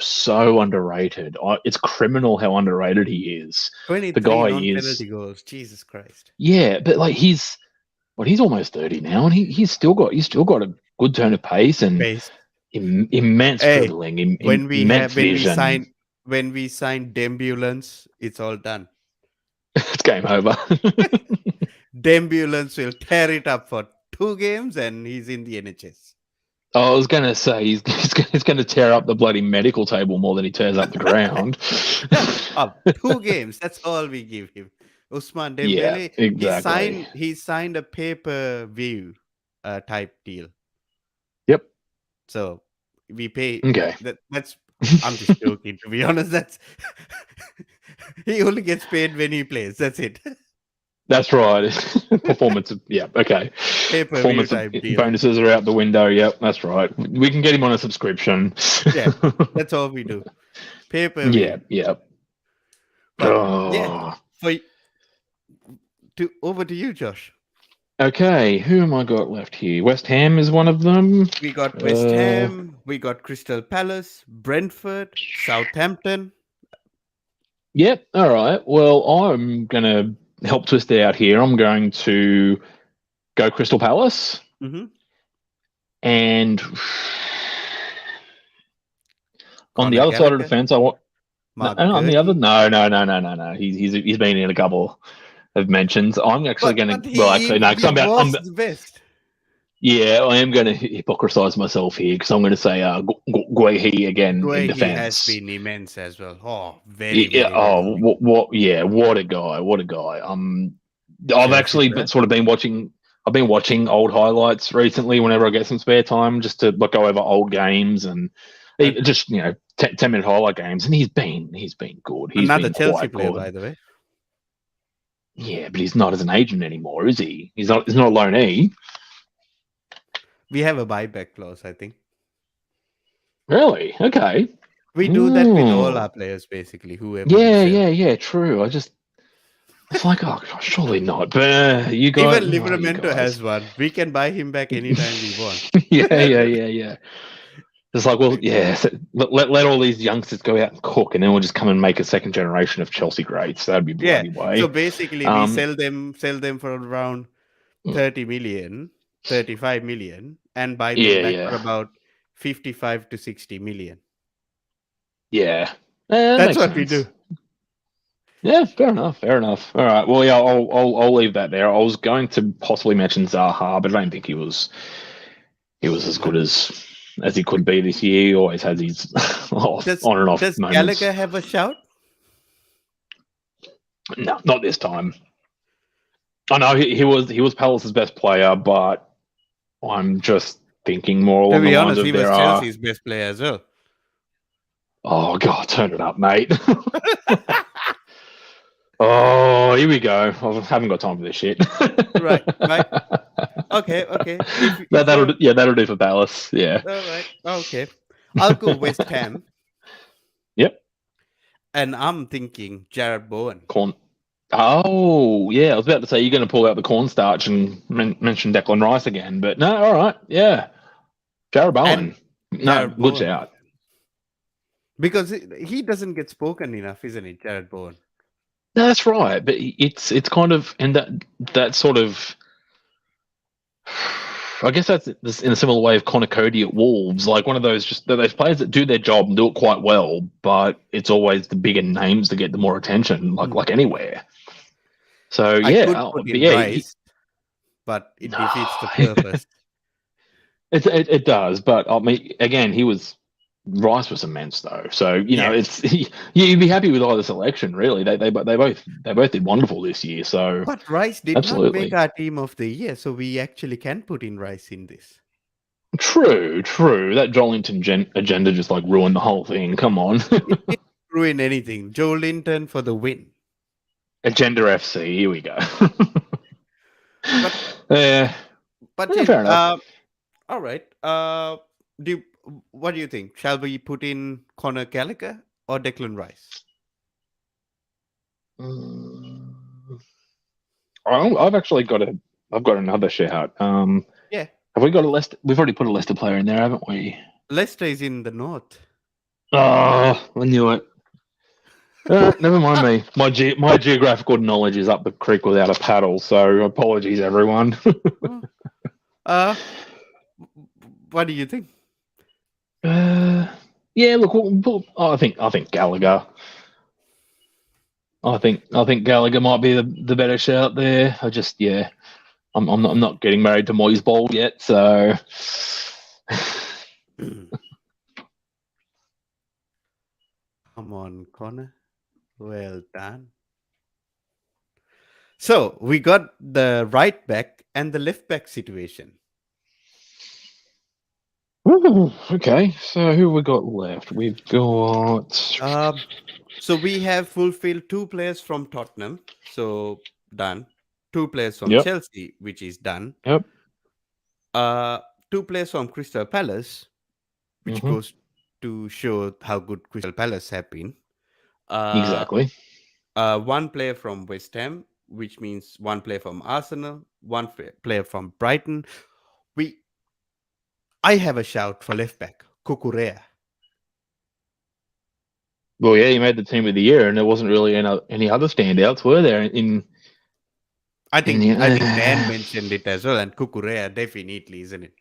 underrated. It's criminal how underrated he is. The 23 guy non-penalty is, goals. Jesus Christ. yeah, but like he's almost 30 now, and he's still got a good turn of pace and Pace. immense Hey, dribbling, when we immense have vision. when we sign Dembulance, it's all done. It's game over. Dembulance will tear it up for 2 games and he's in the NHS. I was going to say he's going to tear up the bloody medical table more than he tears up the ground. No, 2 games. That's all we give him. Usman Yeah, Dembele, exactly. he signed a pay-per-view type deal. Yep. So we pay Okay. that's I'm just joking, to be honest. That's he only gets paid when he plays. That's it. That's right. Performance. Yeah. Okay. Pay-per-view Performance type deal. bonuses are out the window. Yep. That's right. We can get him on a subscription. Yeah, that's all we do. Yeah. Pay-per-view. Yeah. But yeah, Oh. for to over to you, Josh. Okay. Who am I got left here? West Ham is one of them. We got West Ham, we got Crystal Palace, Brentford, Southampton. Yep. All right. Well, I'm gonna help twist it out here. I'm going to go Crystal Palace, Mm-hmm. and on the Conor other side of the Gallagher, fence, I want. No, Mark on the other, Gurkey. no. He's been in a couple of mentions. I'm actually going But to. Well, actually, no, because he I'm about. was the best. Yeah, I am going to hypocrisize myself here because I'm going to say Guehi again in He has defence. been immense as well. Oh, very, Yeah. very, very Oh, big. what? Yeah. What a guy! What a guy! I've Chelsea actually player. sort of been watching. I've been watching old highlights recently whenever I get some spare time, just to go over old games and Uh, just 10-minute highlight games. And he's been good. He's Another been Chelsea quite player, good. by the way. Yeah, but he's not as an agent anymore, is he? He's not. He's not a loanee. We have a buyback clause, I think. Really? Okay. We do that with all Mm. our players, basically, whoever we Yeah, sell. yeah, yeah. True. It's like, oh, gosh, surely not. But you guys, Even oh, you Livramento guys. has one. We can buy him back anytime we want. Yeah. It's like, well, yeah. So let all these youngsters go out and cook, and then we'll just come and make a second generation of Chelsea greats. That'd be Yeah. bloody So way. basically, we Um. sell them for around 30 million, 35 million, and buy them Yeah, back for yeah, about 55 to 60 million. yeah. That That's makes what we do. sense. Yeah, fair enough. Fair enough. All right. Well, yeah, I'll leave that there. I was going to possibly mention Zaha, but I don't think he was as good as he could be this year. He always has his on and off Does moments. Gallagher have a shout? No, not this time. I know he was Palace's best player, but I'm just thinking more To along the be lines honest, he of was there are. Chelsea's best player as well. Oh God, turn it up, mate. Oh, here we go. I haven't got time for this shit. Right, right. Okay. That'll do for Palace. Yeah. All right. Okay. I'll go West Ham, Yep. and I'm thinking Jared Bowen. Corn. Oh, yeah. I was about to say you're going to pull out the cornstarch and mention Declan Rice again, but no. All right. Yeah. Jared And Bowen. No, Jared good Bowen. shout. Because he doesn't get spoken enough, isn't it, Jared Bowen? No, that's right. But it's kind of and that sort of. I guess that's in a similar way of Connor Cody at Wolves, like one of those players that do their job and do it quite well, but it's always the bigger names that get the more attention, like anywhere. So I yeah, could put but in yeah, Rice, but it no, defeats the purpose. it does. But I mean, again, Rice was immense though. So Yeah. it's you'd be happy with either selection, really. They both did wonderful this year. So But Rice did not make absolutely. our team of the year, so we actually can put in Rice in this. True. That Jolinton agenda just like ruined the whole thing. Come on. It didn't ruin anything. Joe Linton for the win. Agenda FC. Here we go. But yeah, yeah, fair enough. all right. What do you think? Shall we put in Conor Gallagher or Declan Rice? Mm, I've actually I've got another shout. Yeah. Have we got a Leicester? We've already put a Leicester player in there, haven't we? Leicester is in the north. Oh, I knew it. Never mind me. My geographical knowledge is up the creek without a paddle, so apologies, everyone. Oh. Uh, what do you think? uh, yeah, look, I think Gallagher. I think Gallagher might be the better shout there. I'm not getting married to Moyes Bowl yet, so Come on, Connor. Well done. So we got the right back and the left back situation. Ooh, okay. So who we got left? We've got Um, so we have fulfilled 2 players from Tottenham, so done. 2 players from yep, Chelsea, which is done. yep, 2 players from Crystal Palace, which hmm goes to show how good Crystal Palace have been. Uh, exactly. 1 player from West Ham, which means 1 player from Arsenal, player from Brighton. We, I have a shout for left back, Kukurea. Well, yeah, you made the team of the year, and there wasn't really any other standouts, were there? In the I think Dan mentioned it as well, and Kukurea definitely, isn't it?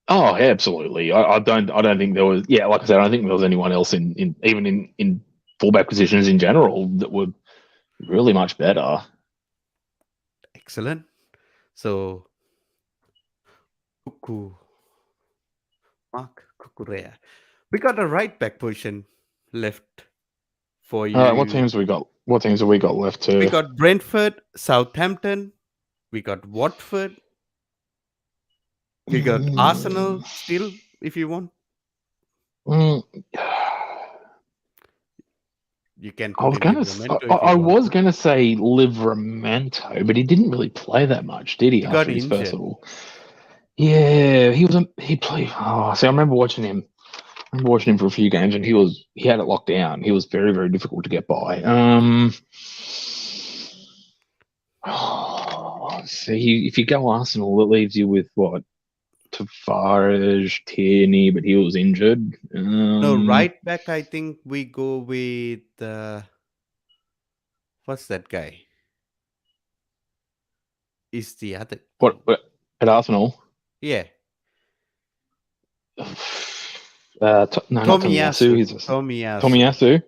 oh, yeah, absolutely. I don't think there was. Yeah, like I said, I don't think there was anyone else in fullback positions in general that were really much better. Excellent. So Kuku, Mark Kukurea. We got a right back position left for All right, what you. teams we got? What teams have we got left We to? got Brentford, Southampton. We got Watford. We got Arsenal still, if you want. Mm, You can I put was in gonna, Livramento I, if you I want was to. gonna say Livramento, but he didn't really play that much, did he? He got After his first injured. little, yeah, he played. Oh, see, I remember watching him. I remember watching him for a few games, and he had it locked down. He was very, very difficult to get by. See, if you go Arsenal, it leaves you with what? Tavares, Tierney, but he was injured. No, right back, I think we go with what's that guy? Is the other What at Arsenal? yeah. No, not Tomiyasu. Tomiyasu. He's Tomiyasu. Tomiyasu.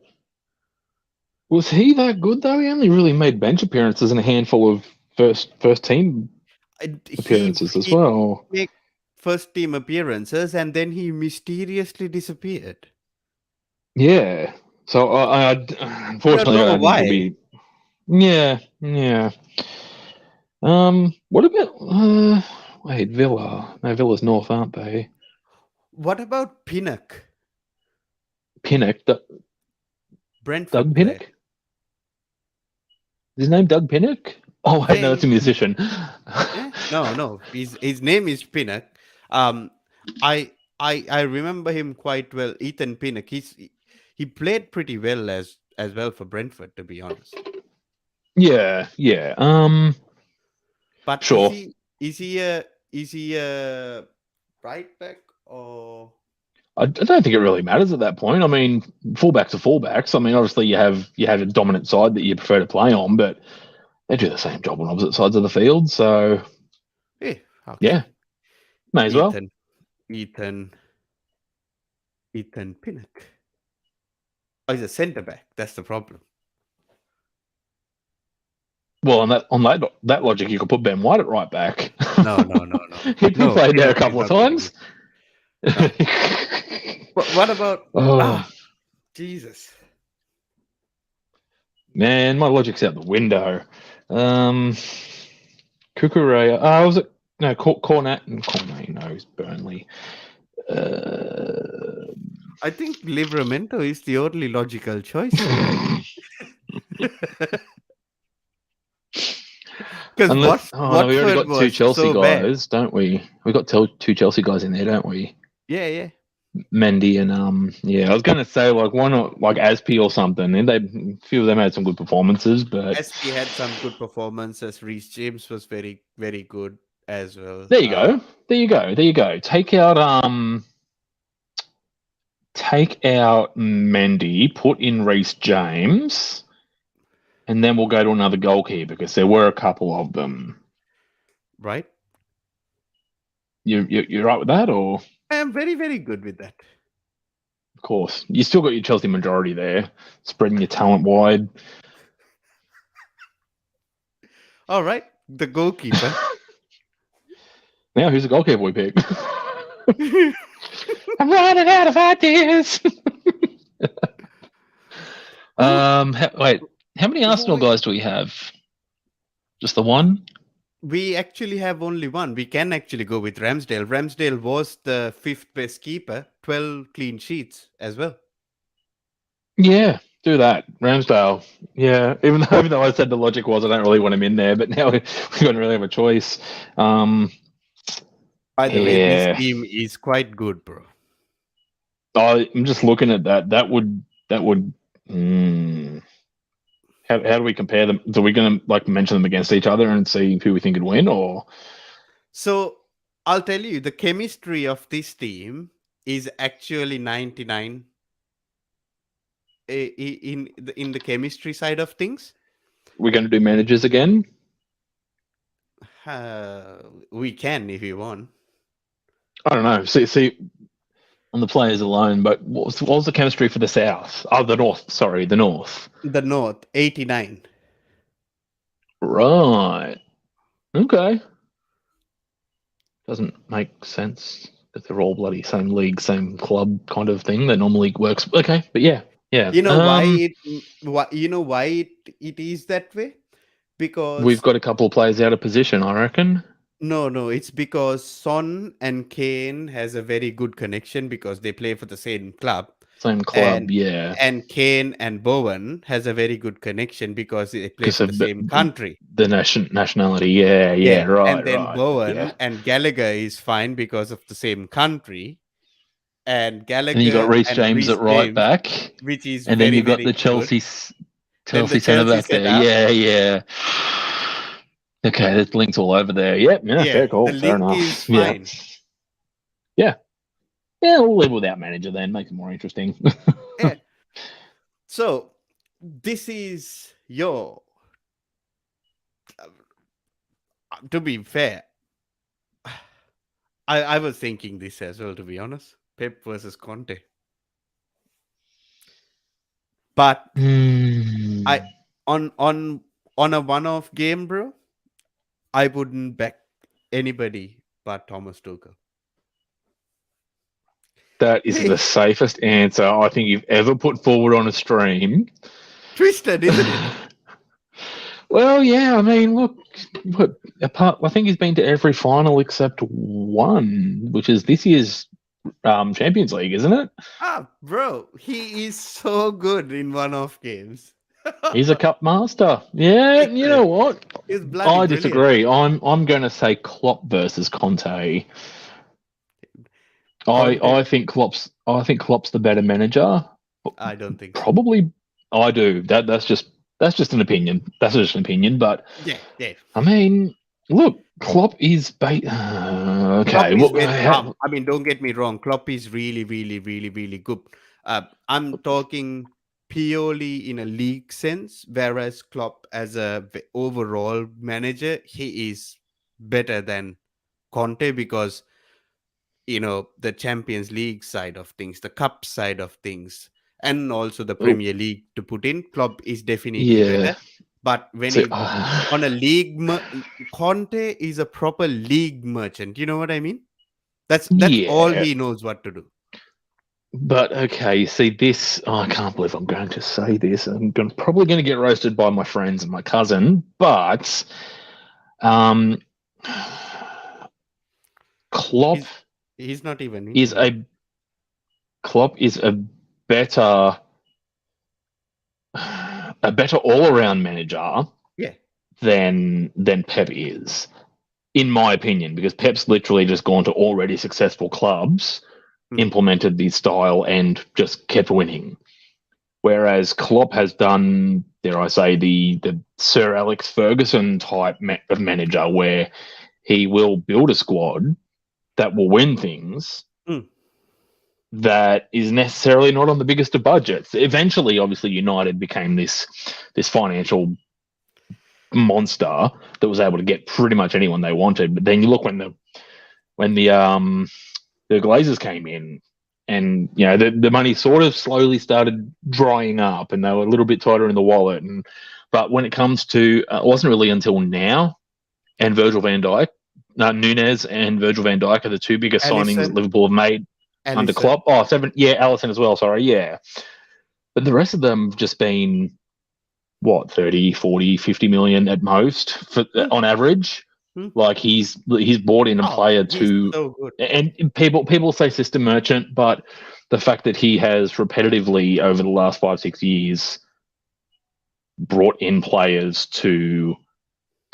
Was he that good though? He only really made bench appearances and a handful of first team appearances as He well. make first team appearances and then he mysteriously disappeared. Yeah. So I don't unfortunately, I know don't think he'll why. be. Yeah, yeah. What about wait, Villa? No, Villa's North, aren't they? What about Pinnock? Pinnock, Brentford Doug player. Pinnock. Is his name Doug Pinnock? Oh wait, no, Yeah, that's a musician. yeah. No. His name is Pinnock. Um, I remember him quite well. Ethan Pinnock. He played pretty well as well for Brentford, to be honest. Yeah, yeah. But Sure. is he a right back or I don't think it really matters at that point. I mean, fullbacks are fullbacks. I mean, obviously you have a dominant side that you prefer to play on, but they do the same job on opposite sides of the field. So yeah? Okay, yeah, may as well. Ethan Ethan Ethan Pinnock. Oh, he's a centre back. That's the problem. Well, on that logic, you could put Ben White at right back. No. He No, played there a Pinnock is couple of not getting times. it. No. What about Oh Jesus? man, my logic's out the window. Kukurea. Was it no Cornet? Cornet, no, it's Burnley. Uh, I think Livramento is the only logical choice here. Because unless, oh no, we already Watford got two was Chelsea so bad. guys, don't we? We got two Chelsea guys in there, don't we? Yeah. Mendy and yeah, I was gonna say like why not like Aspi or something. And a few of them had some good performances, but SP had some good performances. Reece James was very, very good as well. there you go. Take out take out Mendy, put in Reece James, and then we'll go to another goalkeeper because there were a couple of them. Right? You're right with that, or? I am very, very good with that. Of course. You still got your Chelsea majority there, spreading your talent wide. All right. The goalkeeper. Now, who's the goalkeeper we pick? I'm running out of ideas. Wait, how many Arsenal guys do we have? Just the one? We actually have only one. We can actually go with Ramsdale. Ramsdale was the 5th best keeper, 12 clean sheets as well. Yeah, do that. Ramsdale. Yeah, even though I said the logic was I don't really want him in there, but now we don't really have a choice. By the way, this team is quite good, bro. I'm just looking at that. That would. How do we compare them? So we're going to like mention them against each other and see who we think would win, or? So I'll tell you, the chemistry of this team is actually 99 in the chemistry side of things. We're going to do managers again. We can if you want. I don't know. See, on the players alone, but what was the chemistry for the South? Oh, the North. Sorry, the North. The North, 89. Right. Okay. Doesn't make sense that they're all bloody same league, same club kind of thing. That normally works. Okay, but yeah. You know why it is that way? Because we've got a couple of players out of position, I reckon. No, it's because Son and Kane has a very good connection because they play for the same club. Same club, yeah. And Kane and Bowen has a very good connection because they play for the same country. The nationality, yeah, right. And then right, Bowen and Gallagher is fine because of the same country. And Gallagher and you got Reece James at right back, which is and very, then you got very the Chelsea Chelsea centre back there. Yeah. Okay, there's links all over there. Yep, fair call. The link is fine. Yeah, we'll live without manager then. Make it more interesting. Yeah. So this is your. To be fair, I was thinking this as well. To be honest, Pep versus Conte. But I on a one-off game, bro, I wouldn't back anybody but Thomas Tuchel. That is the safest answer I think you've ever put forward on a stream. Twisted, isn't it? Well, yeah. I mean, look. I think he's been to every final except one, which is this year's Champions League, isn't it? Bro, he is so good in one-off games. He's a cup master. Yeah, you know what? I disagree. Brilliant. I'm going to say Klopp versus Conte. I think Klopp's the better manager. I don't think probably. So. I do. That's just an opinion. That's just an opinion. But yeah. I mean, look, Klopp is okay. Klopp is I mean, don't get me wrong. Klopp is really, really, really, really good. I'm talking purely in a league sense, whereas Klopp as a overall manager, he is better than Conte because the Champions League side of things, the Cup side of things, and also the Premier League to put in, Klopp is definitely better. But when on a league, Conte is a proper league merchant. You know what I mean? That's all he knows what to do. But okay, see this. I can't believe I'm going to say this. I'm probably going to get roasted by my friends and my cousin. But, Klopp. He's not even. Klopp is a better all-around manager. Yeah. Than Pep is, in my opinion, because Pep's literally just gone to already successful clubs. Implemented the style and just kept winning. Whereas Klopp has done, dare I say, the Sir Alex Ferguson type of manager where he will build a squad that will win things, that is necessarily not on the biggest of budgets. Eventually, obviously, United became this financial monster that was able to get pretty much anyone they wanted. But then you look when the Glazers came in, and the money sort of slowly started drying up, and they were a little bit tighter in the wallet. But when it comes to, it wasn't really until now, and Virgil van Dijk, Nunez and Virgil van Dijk are the two biggest signings that Allison, Liverpool have made under Allison, Klopp. Oh, seven, yeah, Allison as well. Sorry, yeah, but the rest of them have just been what 30, 40, 50 million at most hmm, on average. hmm. Like he's brought in a Oh, player he's to, so good. and people say system merchant, but the fact that he has repetitively over the last 5-6 years brought in players to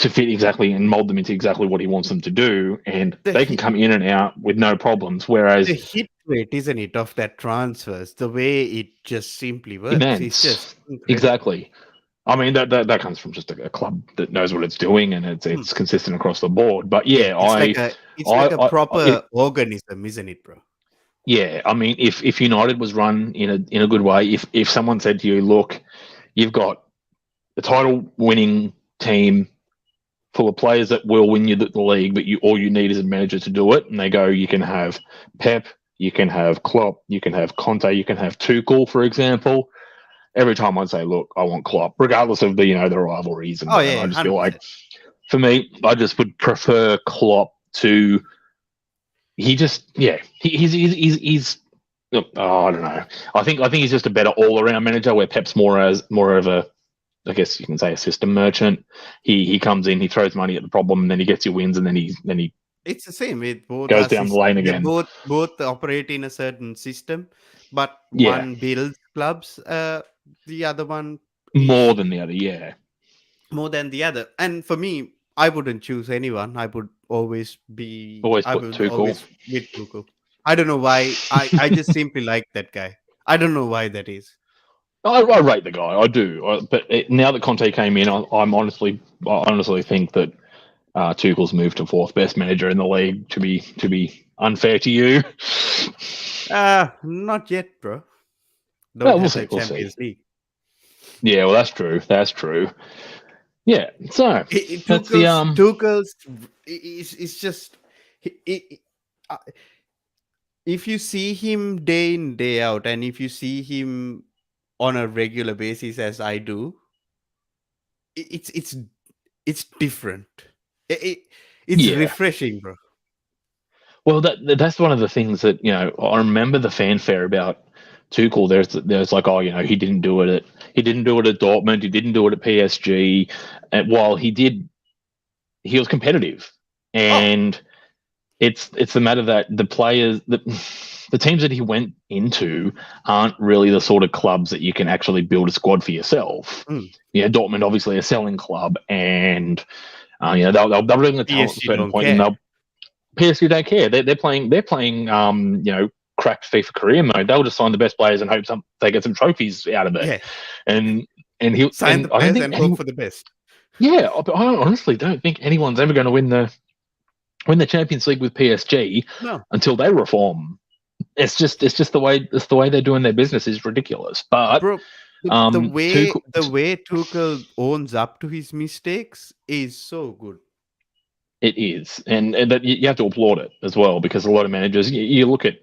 fit exactly and mold them into exactly what he wants them to do, and The they can hit, come in and out with no problems. the Whereas hit rate, isn't it, of that transfers? The way it just simply works is just immense, incredible. exactly. I mean that comes from just a club that knows what it's doing, and Hmm. it's consistent across the board. But Yeah, yeah, it's like a I if, proper organism, isn't it, bro? yeah, I mean if United was run in a good way, if someone said to you, look, you've got a title winning team full of players that will win you the league, but all you need is a manager to do it. And they go, you can have Pep, you can have Klopp, you can have Conte, you can have Tuchel, for example. Every time I'd say, look, I want Klopp, regardless of the rivalries and Oh whatever. yeah, I just feel like, 100%. for me, I just would prefer Klopp to. He just, yeah, he's oh, I don't know. I think he's just a better all around manager. Where Pep's more of a, I guess you can say, a system merchant. He comes in, he throws money at the problem, and then he gets you wins, and then he It's the same with both goes our down the system. lane They again. both operate in a certain system, but Yeah, one builds clubs, the other one more is than the other. Yeah, more than the other. And for me, I wouldn't choose anyone. always I put would Tuchel. always with Tuchel. I don't know why. I just simply like that guy. I don't know why that is. I rate the guy. I do. But now that Conte came in, I honestly think that Tuchel's moved to fourth best manager in the league. To be unfair to you, Not yet, bro. Don't well, we'll have see. the We'll Champions see. League. Yeah, well, that's true. That's true. Yeah. So that's the Tuchel's it's just he, uh, if you see him day in day out, and if you see him on a regular basis as I do, i- it's it's it's different. It's Yeah. refreshing, bro. Well, that's one of the things that I remember the fanfare about Tuchel. There's like, oh, he didn't do it at Dortmund, he didn't do it at PSG, and while he was competitive, Oh, and it's the matter that the teams that he went into aren't really the sort of clubs that you can actually build a squad for yourself. mm, Dortmund obviously a selling club, and they'll bring the talent to a PSG certain don't point, and care. they'll PSG don't care. They're playing cracked FIFA career mode. They'll just sign the best players and hope they get some trophies out of it. Yeah, And he sign the and I don't players think and hope for the best. but I honestly don't think anyone's ever going to win the Champions League with PSG No, until they reform. It's just the way they're doing their business is ridiculous. But bro. Tuchel, The way Tuchel owns up to his mistakes is so good. it is, and that you have to applaud it as well, because a lot of managers, you look at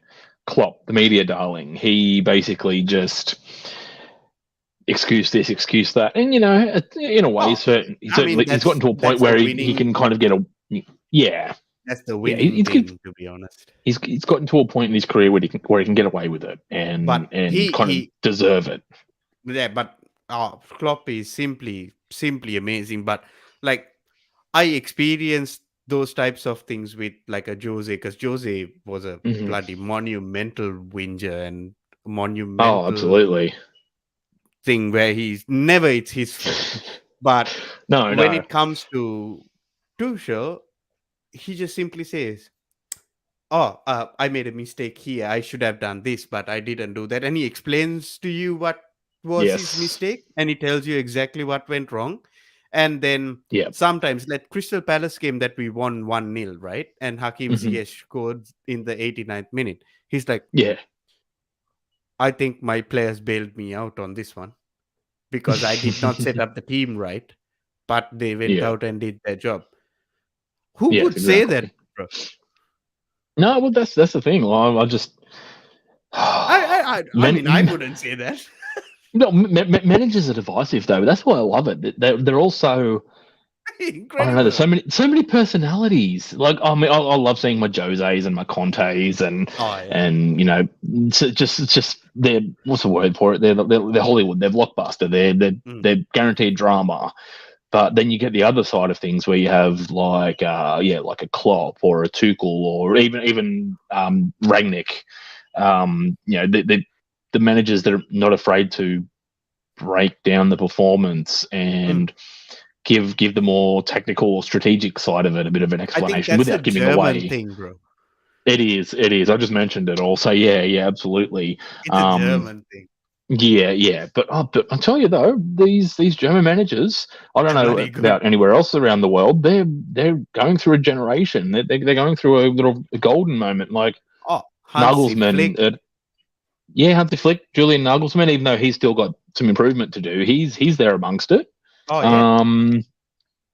Klopp, the media darling, he basically just excuse this, excuse that, and in a way, Oh, I mean he's gotten to a point that's the where he winning. can kind of get a yeah That's the yeah winning thing, to be honest. he's gotten to a point in his career where he can get away with it and But kind of deserve it. yeah, but Klopp is simply amazing. But like, I experienced those types of things with like a Jose, because Jose was a Hmm. bloody monumental whinger and Oh, monumental absolutely. thing where he's never it's his fault. But No, when no. it comes to Tuchel, he just simply says, "Oh, I made a mistake here. I should have done this, but I didn't do that." And he explains to you what was his Yes. mistake, and he tells you exactly what went wrong. And then Yeah. sometimes, like Crystal Palace game that we won 1-0, right? And Hakim Hmm. Ziyech scored in the 89th minute. He's like, Yeah. I think my players bailed me out on this one because I did not set up the team right, but they went Yeah. out and did their job. Who Yes, would say that, exactly. bro? No, well, that's the thing. I just I mean, I wouldn't say that. no, managers are divisive though. That's why I love it. They're also, I don't know. There's Incredible. so many personalities. Like I mean, I love seeing my Joses and my Contes Oh yeah. and it's just they're what's the word for it? They're Hollywood. They're blockbuster. Mm, They're guaranteed drama. But then you get the other side of things where you have like like a Klopp or a Tuchel or even Rangnick. The managers that are not afraid to break down the performance mm. and give the more technical or strategic side of it a bit of an I think explanation that's a without giving German away. thing, bro. It is. I just mentioned it all. So yeah, absolutely. It's a Um, German thing. yeah. But I tell you though, these German managers, I don't They're know bloody good. about anywhere else around the world. They're going through a generation. They're going through a little golden moment. Like Oh, Hansi Flick. Nagelsmann, yeah, Hansi Flick, Julian Nagelsmann. Even though he's still got some improvement to do, he's there amongst it. Oh yeah. Um,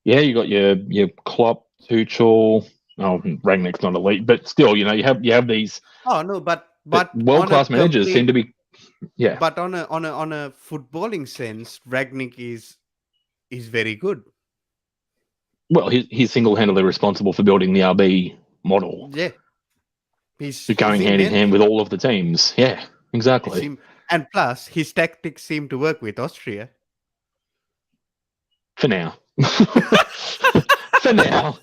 yeah, you got your Klopp, Tuchel. Oh, Rangnick's not elite, but still, you have these Oh no, that but world on a class managers seem complete, to be. Yeah, but on a footballing sense, Ragnick is very good. well, he's single handedly responsible for building the RB model, Yeah, he's going hand in hand immense. with all of the teams. Yeah, It's exactly. him, and plus his tactics seem to work with Austria. For now, for now,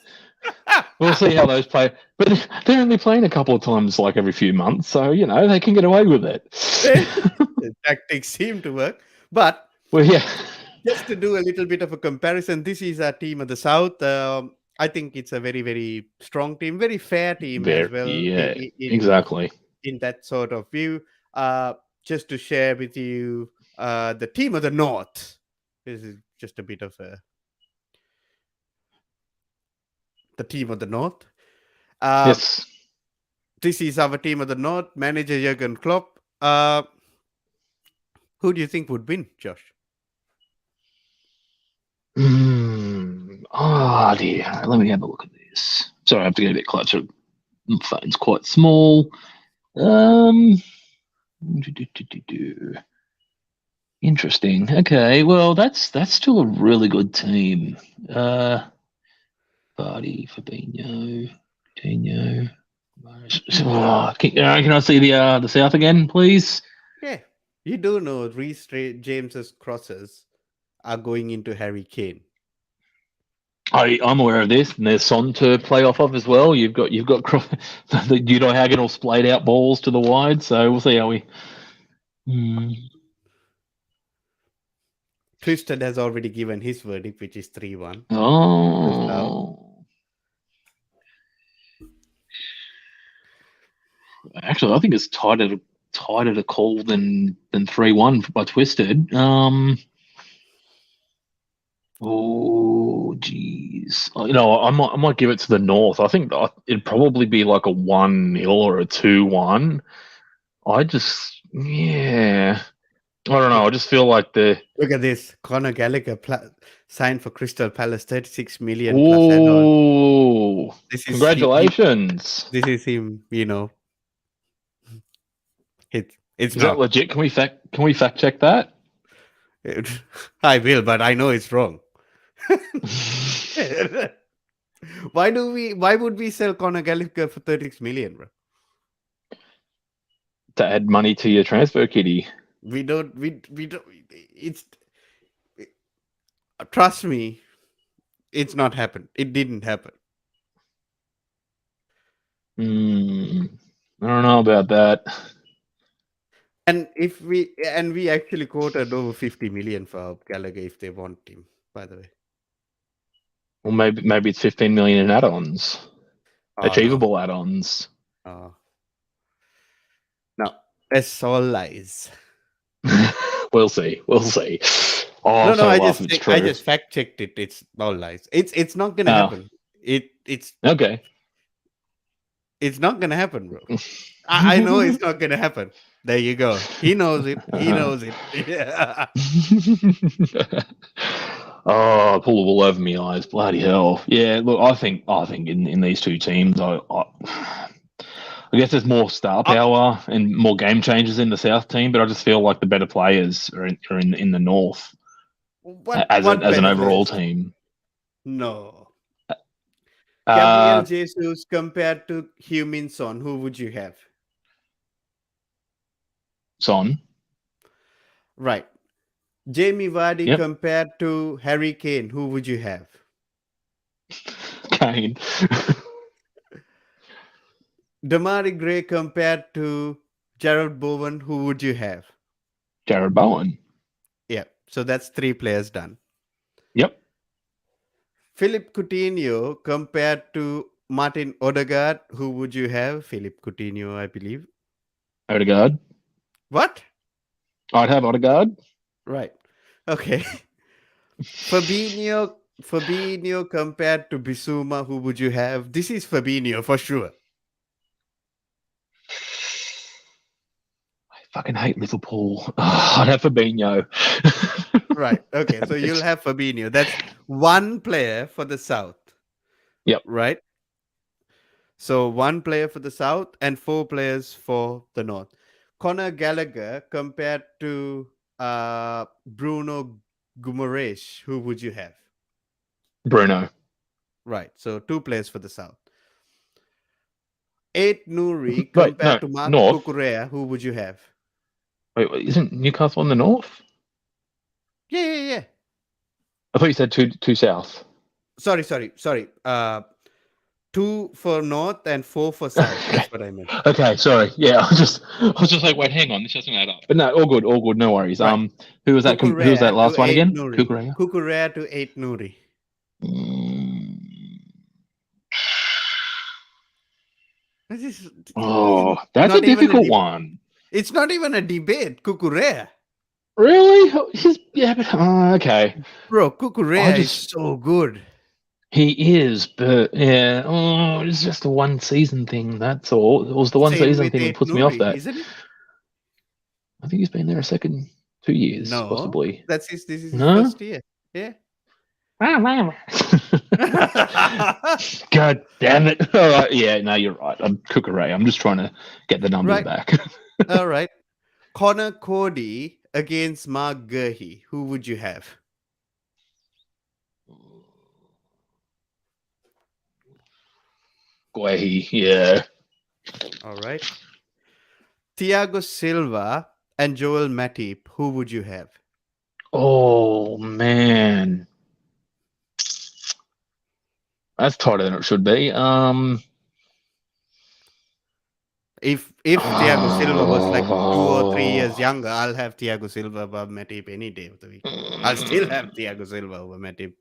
we'll see how those play. But they're only playing a couple of times, like every few months, so they can get away with it. The tactics seem to work, but Well, yeah, just to do a little bit of a comparison, this is our team of the South. I think it's a very, very strong team, very fair team as very, well. yeah, exactly. In that sort of view, just to share with you, the team of the North. This is just a bit of the team of the North. Uh, Yes. this is our team of the North. Manager Jurgen Klopp. Who do you think would win, Josh? Oh dear. Let me have a look at this. Sorry, I have to get a bit closer. My phone's quite small. Um, Interesting. Okay, well, that's still a really good team. Vardy, Fabinho, Coutinho. Can I see the South again, please? Yeah, you do know Reece James's crosses are going into Harry Kane. I'm aware of this, and there's Son to play off of as well. You've got the diagonal splayed out balls to the wide, so we'll see how we. Hmm. Tristan has already given his verdict, which is 3-1 to the South. Oh, actually, I think it's tighter to call than 3-1 by Twisted. Oh, geez. I might give it to the North. I think it'd probably be like a 1-0 or a 2-1. Yeah. I don't know. Look, I just feel like look at this. Conor Gallagher signed for Crystal Palace, 36 million plus add-on. Oh, This is congratulations. this is him. It's Is that not. legit? Can we fact check that? I will, but I know it's wrong. Why would we sell Conor Gallagher for 36 million, bro? To add money to your transfer kitty. We don't. We don't. It's trust me. It's not happened. It didn't happen. Hmm. I don't know about that. And we actually quoted over 50 million for Gallagher if they want him. By the way. Well, maybe it's 15 million in add-ons, Oh no. achievable add-ons. Oh no. That's all lies. We'll see. We'll see. Oh, No, no. so laugh if it's I true. just fact checked it. It's all lies. It's not gonna Oh, happen. It's okay. it's not gonna happen, bro. I know it's not gonna happen. There you go. He knows it. He Uh, knows it. Yeah. oh, pull the wool over my eyes. Bloody hell. Yeah, look, I think in these two teams, I guess there's more star Uh, power and more game changers in the South team, but I just feel like the better players are in the North as what an better overall players? team. No. Gabriel Uh, Jesus compared to Heung-min Son, who would you have? Son. Right. Jamie Vardy Yep. compared to Harry Kane, who would you have? Kane. Damari Gray compared to Gerald Bowen, who would you have? Jared Bowen. Yeah. So that's three players done. Yep. Philip Coutinho compared to Martin Odegaard, who would you have? Philip Coutinho, I believe. Odegaard. What? I'd have Odegaard. Right. Okay. Fabinho compared to Bissouma, who would you have? This is Fabinho for sure. I fucking hate Liverpool. I'd have Fabinho. Right. Okay. So you'll have Fabinho. That's one player for the South. Yep. Right. So one player for the South and four players for the North. Conor Gallagher compared to Bruno Guimaraes, who would you have? Bruno. Right. So two players for the South. Eight Nouri Wait, no, compared to Mark North. Cucurella, who would you have? Wait, isn't Newcastle in the North? Yeah. I thought you said two South. Sorry. Two for North and four for South. That's what I meant. Okay, sorry. Yeah, I was just like, wait, hang on, this doesn't add up. But no, all good, no worries. Right. Who was that? Who was that Cucurella last to one eight again? Nouri. Kukurea. Cucurella to eight Nouri. This is Oh, that's a not even a difficult one. It's not even a debate. Cucurella. Really? Yeah, but okay. Bro, I Cucurella is just so good. he is, but yeah, it's just a one season thing. That's all. It was the one Same season with thing that eight puts me off Nouri, that. isn't it? I think he's been there a second 2 years, No. possibly. This is his No. first year. Yeah. God damn it! All right, yeah, no, you're right. I'm Kukurea. I'm just trying to get the numbers Right. back. All right. Connor Cody against Mark Gurhey. Who would you have? Guehi, yeah. All right. Thiago Silva and Joel Matip. Who would you have? Oh man, that's tighter than it should be. If Thiago Silva was like 2 or 3 years Oh, younger, I'll have Thiago Silva above Matip any day of the week. I'll still have Thiago Silva over Matip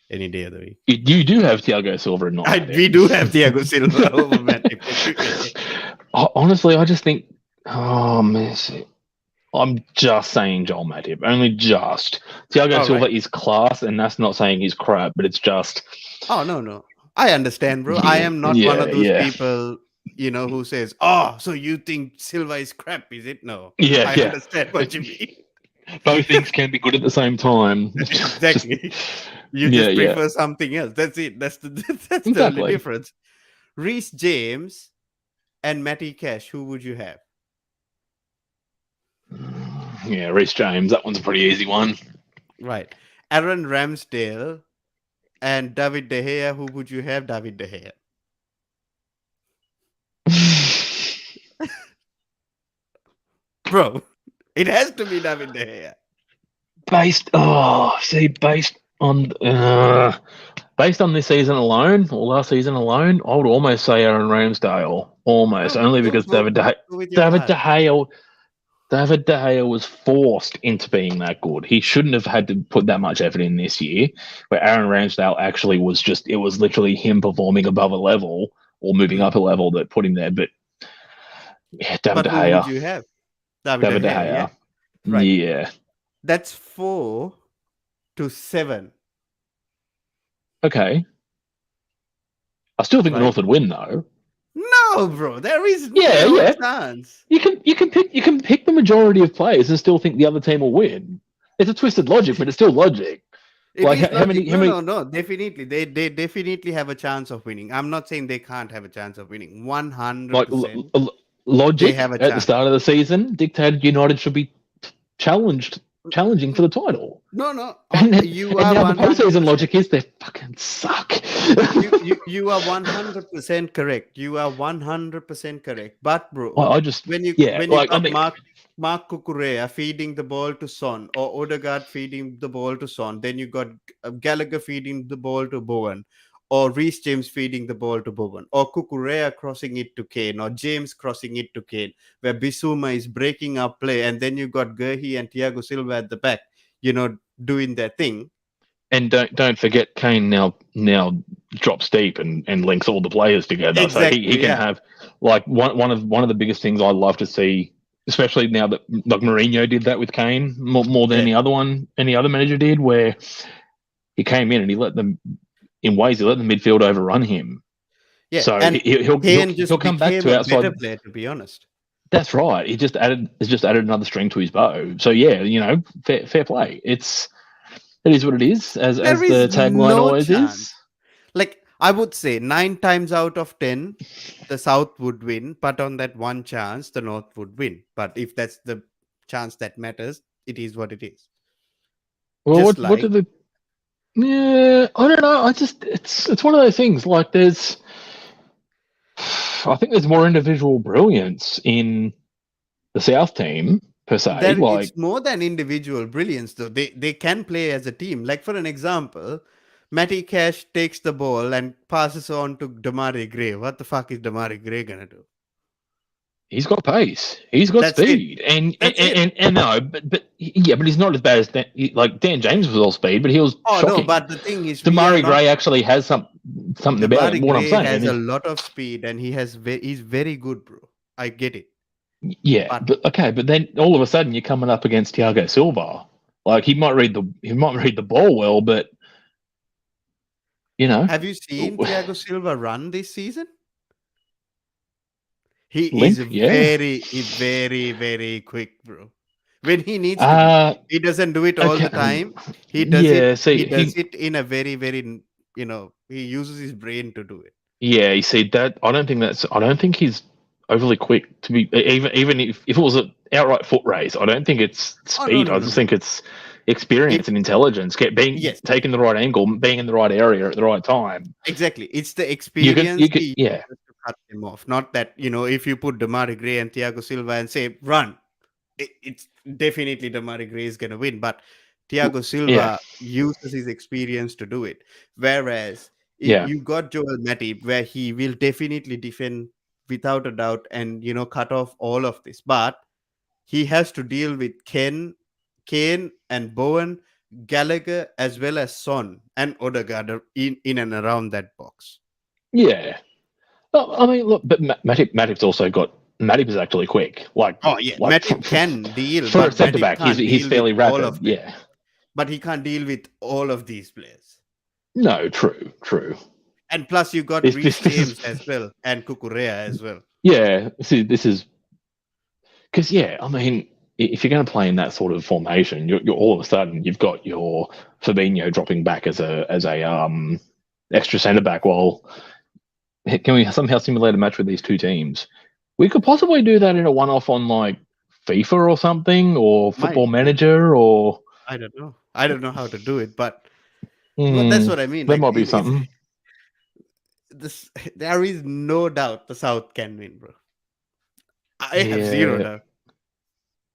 any day of the week. you do have Thiago Silva and not Matip. We do have Thiago Silva over Matip. Honestly, I just think, oh Messi. I'm just saying Joel Matip, only just. Thiago All Silva right. is class, and that's not saying he's crap, but it's just. Oh no. I understand, bro. I Yeah, am not one of those yeah. people, who says, "Oh, so you think Silva is crap, is it?" No. Yeah, I yeah. understand what you mean. Both things can be good at the same time. Exactly. You Yeah, just yeah. prefer something else. That's it. That's the only Exactly. difference. Reece James and Matty Cash. Who would you have? Yeah, Reece James. That one's a pretty easy one. Right. Aaron Ramsdale and David De Gea. Who would you have? David De Gea. Bro, it has to be David De Gea. Based on this season alone, or last season alone, I would almost say Aaron Ramsdale. Almost, No, only because go David De with your David heart. De Gea. David De Gea was forced into being that good. He shouldn't have had to put that much effort in this year. Where Aaron Ramsdale actually was it was literally him performing above a level or moving up a level that put him there. But yeah, David But De who would Gea. you have? David David De De Gea, yeah? Gea. Right. Yeah. That's 4-7. Okay. I still think the Right. North would win though. No, bro. There is Yeah, no yeah. chance. You can pick the majority of players and still think the other team will win. It's a twisted logic, but it's still logic. It Like is how logic. many how No, many no, no. Definitely, they definitely have a chance of winning. I'm not saying they can't have a chance of winning. One hundred like percent, they logic have a at the chance. start of the season dictated United should be challenging for the title. No, no. You And are now the one hundred postseason percent. logic is they fucking suck. You are 100% correct. You are 100% correct. But I, bro, I just yeah, when you like I got mean Mark Cucurella feeding the ball to Son, or Odegaard feeding the ball to Son, then you got Gallagher feeding the ball to Bowen, or Reece James feeding the ball to Bowen, or Cucurella crossing it to Kane, or James crossing it to Kane, where Bissouma is breaking up play, and then you got Gerhi and Thiago Silva at the back, doing their thing. and don't forget Kane now drops deep and links all the players together. So he Exactly. can Yeah. have like one of the biggest things I love to see, especially now that like Mourinho did that with Kane more than Yeah. any other manager did, where he came in and he let the midfield overrun him. Yeah, So and Kane he'll just come back became to a outside. better player, to be honest. That's right. Has just added another string to his bow. So yeah, fair play. It is what it is, There as is the tagline no always chance. is. Like, I would say 9 times out of 10, the South would win, but on that one chance, the North would win. But if that's the chance that matters, it is what it is. Well, Just what like, did the yeah? I don't know. I just it's one of those things. Like I think there's more individual brilliance in the South team per se. there, Like it's more than individual brilliance, though. They can play as a team. Like, for an example, Matty Cash takes the ball and passes on to Damari Gray. What the fuck is Damari Gray gonna do? he's got pace, he's got That's it. speed, and That's it. no, but yeah, but he's not as bad as like Dan James was all speed, but he was Oh no, shocking. but the thing is, we are Damari not. Gray actually has something about him. Damari What I'm Gray saying has a is, lot of speed, and he's very good, bro. I get it, yeah, but but okay, but then all of a sudden you're coming up against Thiago Silva. Like he might read the ball well, but you know, have you seen Thiago Silva run this season? limp, yeah. He's very, very quick, bro. When he needs to be, Uh he doesn't do it all okay, the time. He does it. yeah. He See, does it in a very, very, he uses his brain to do it. yeah, you see that I don't think he's overly quick to be even if it was an outright foot race. I don't think it's Oh no, speed. no, I no, just no. think it's experience It and intelligence. Being Yes, taking the right angle, being in the right area at the right time. exactly. It's the You experience could he yeah uses to cut him off. Not that, if you put Damari Gray and Thiago Silva and say run, it's definitely Damari Gray is going to win. But Thiago yeah Silva uses his experience to do it. Whereas yeah you got Joel Matip, where he will definitely defend without a doubt and, cut off all of this. But he has to deal with Kane and Bowen, Gallagher, as well as Son and Odegaard in and around that box. yeah. Well, I mean, look, but Matip's also got Matip is actually quick. Oh yeah, Like Matip can deal, for a but centre Matip back, he's can't he's deal with fairly all rapid. of them. Yeah. But he can't deal with all of these players. No, true. And plus, you got This Reece this this is James as well and Cucurella as well. yeah. This is because yeah. I mean, if you're going to play in that sort of formation, you're all of a sudden you've got your Fabinho dropping back as a extra centre back. Well, can we somehow simulate a match with these two teams? We could possibly do that in a one-off on like FIFA or something, or Might Football Manager, or I don't know. I don't know how to do it, but that's hmm, what I mean. that Like might be something. this, there is no doubt the South can win, bro. I have zero Yeah. doubt.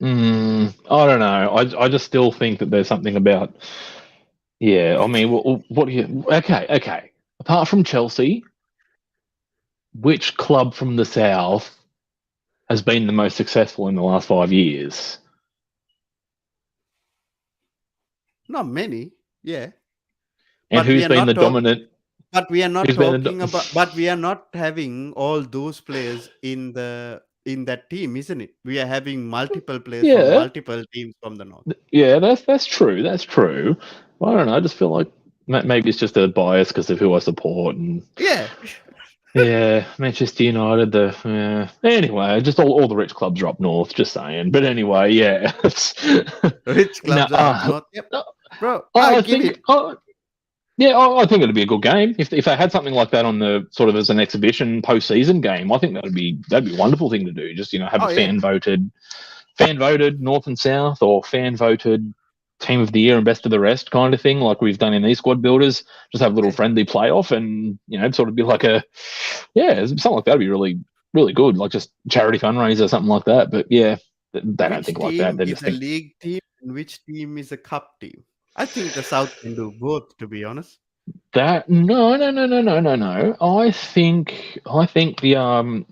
I don't know. I just still think that there's something about. Yeah, I mean, what do you? Okay. Apart from Chelsea, which club from the south has been the most successful in the last 5 years? Not many, yeah, And but we who's are been the not talking. dominant? But we are not Who's been talking about. the? But we are not having all those players in that team, isn't it? We are having multiple players from Yeah, multiple teams from the north. yeah. That's true. That's true. I don't know. I just feel like maybe it's just a bias because of who I support, and Yeah, Yeah, Manchester United. Anyway, just all the rich clubs are up north. Just saying. But anyway, yeah. Rich no, clubs are up north. Yep, bro. I I'll give think. it. Yeah, I think it'd be a good game if they had something like that on the sort of as an exhibition postseason game. I think that'd be a wonderful thing to do. Just have a Oh yeah. fan voted North and South, or fan voted Team of the Year and Best of the Rest kind of thing, like we've done in these squad builders. Just have a little Yeah. friendly playoff, and sort of be like something like that would be really really good, like just charity fundraiser, something like that. But yeah, they don't Which think like that. team They is just a think league team and which team is a cup team? I think the South can do both, to be honest. that no. I think the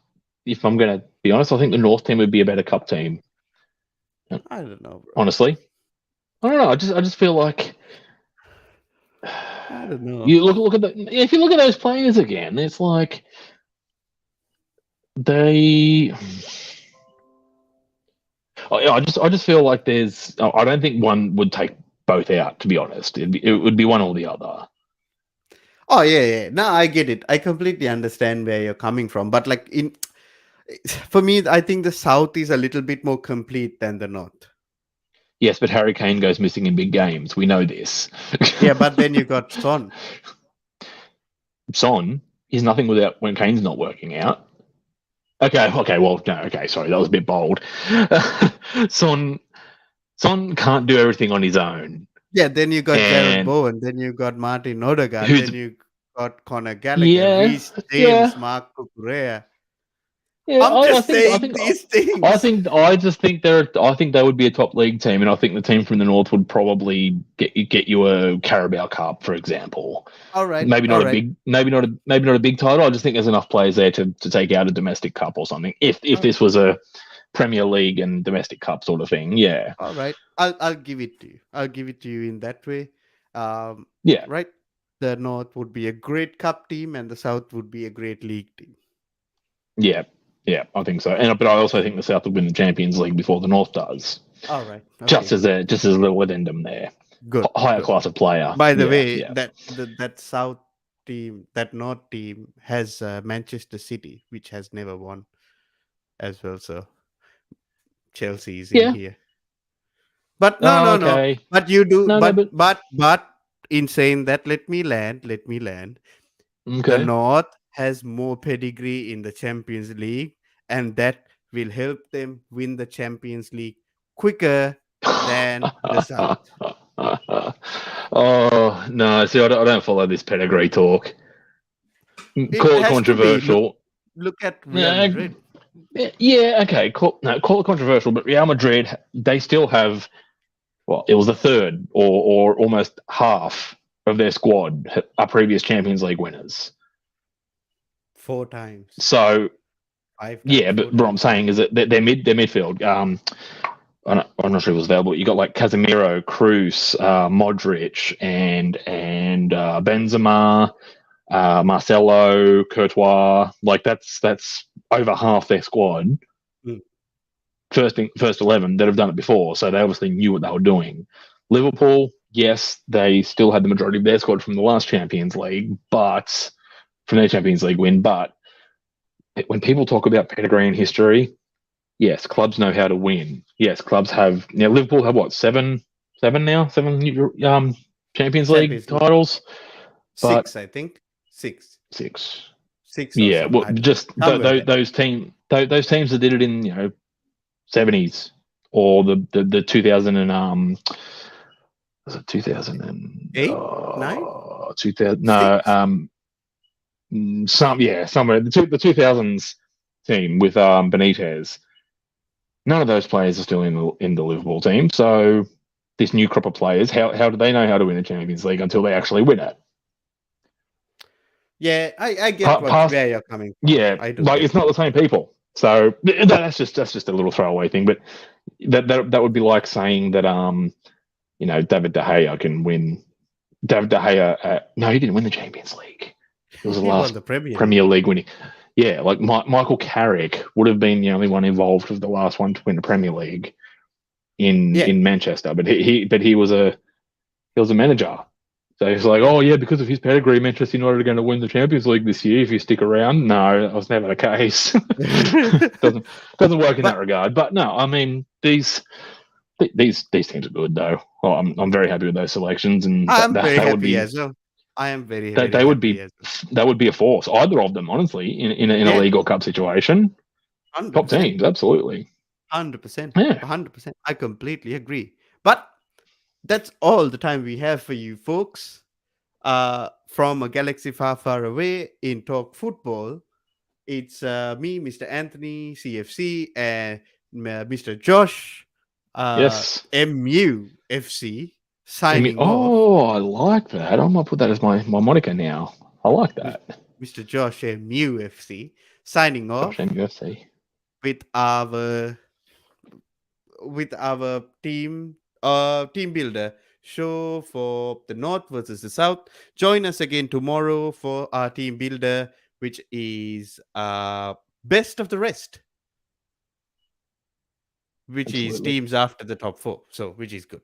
if I'm going to be honest, I think the North team would be a better cup team. I don't know, bro. Honestly, I don't know. I just feel like I don't know. you look at if you look at those players again, it's like they. I just feel like there's. I don't think one would take both out. To be honest, it would be one or the other. Oh yeah, yeah. No, I get it. I completely understand where you're coming from. But like for me, I think the South is a little bit more complete than the North. Yes, but Harry Kane goes missing in big games. We know this. Yeah, but then you got Son. Son is nothing without when Kane's not working out. Okay, well, no, okay, sorry, that was a bit bold. Son, Son can't do everything on his own, Yeah, then you got Jared and Bowen, then you got Martin Odegaard, who's then you got Conor Gallagher, yeah, Reece James, yeah, Marco Correa. yeah. I'm I just think I saying think these I things. think I just think I think they would be a top league team, and I think the team from the north would probably get you a Carabao Cup, for example. All right, Maybe all not a right, big, maybe not a big title. I just think there's enough players there to take out a domestic cup or something. If all this was a Premier League and domestic cup sort of thing, yeah, all right. I'll give it to you. I'll give it to you in that way. Um, yeah, right. The North would be a great cup team, and the South would be a great league team. yeah, yeah. I think so. But I also think the South will win the Champions League before the North does. All right. Just Okay. as a little addendum there, Good. higher Good. class of player. By the Yeah, way, yeah. that South team, that North team has Manchester City, which has never won as well. So Chelsea is in Yeah. here. But no, Oh, no, no. okay. But you do. No, but But in saying that, let me land. Let me land. The okay. North has more pedigree in the Champions League, and that will help them win the Champions League quicker than the South. Oh no! See, I don't follow this pedigree talk. It Call it has to be. controversial. Look at Real Yeah, Madrid. yeah, okay. Call it controversial, but Real Madrid, they still have. Well, it was a third or almost half of their squad are previous Champions League winners. 4 times, So 5 times, yeah, but four what I'm times. saying is that their midfield. I'm not sure if it was available. You got like Casemiro, Cruz, Modric, and Benzema, Marcelo, Courtois. Like that's over half their squad. Mm. First 11 that have done it before, so they obviously knew what they were doing. Liverpool, yes, they still had the majority of their squad from the last Champions League, but from their Champions League win. But when people talk about pedigree and history, yes, clubs know how to win. Yes, clubs have now. Liverpool have what seven now, seven Champions League Champions League titles, but 6, I think 6, six. 6 or Yeah, some. well, I don't know. just Somewhere there. those teams that did it in 70s or the 2000 and was it 2000 and 8, 9, 2000 no 6. somewhere the 2000s team with Benitez. None of those players are still in the Liverpool team. So this new crop of players, how do they know how to win a Champions League until they actually win it? Yeah, I get Past, where you're coming from. yeah, I do like get. it's not the same people. So that's just a little throwaway thing. But that would be like saying that David De Gea can win. David De Gea, no, he didn't win the Champions League. It was the He won last the Premier League. Premier League winning. Yeah, like Michael Carrick would have been the only one involved of the last one to win the Premier League Yeah, in Manchester, but he was a manager. So it's like, oh yeah, because of his pedigree, Manchester United are going to win the Champions League this year if you stick around. No, that was never the case. doesn't work in that But regard. But no, I mean these teams are good though. Well, I'm very happy with those selections, and I'm very that would happy be as well. I am very, that very they would happy be as well. that would be a force. Either of them, honestly, in a Yeah, league or cup situation, top 100%. teams, absolutely. 100%. Yeah. 100%. I completely agree. But that's all the time we have for you folks. From a galaxy far, far away in Talk Football, it's me, Mr. Anthony, CFC, and Mr. Josh, Yes. MUFC, I mean, signing off. oh, I like that. I might put that as my moniker now. I like Mis- that. Mr. Josh, MUFC, signing Josh off and UFC. with our team builder show for the North versus the South. Join us again tomorrow for our team builder, which is best of the rest, which is Absolutely. teams after the top four. So which is good.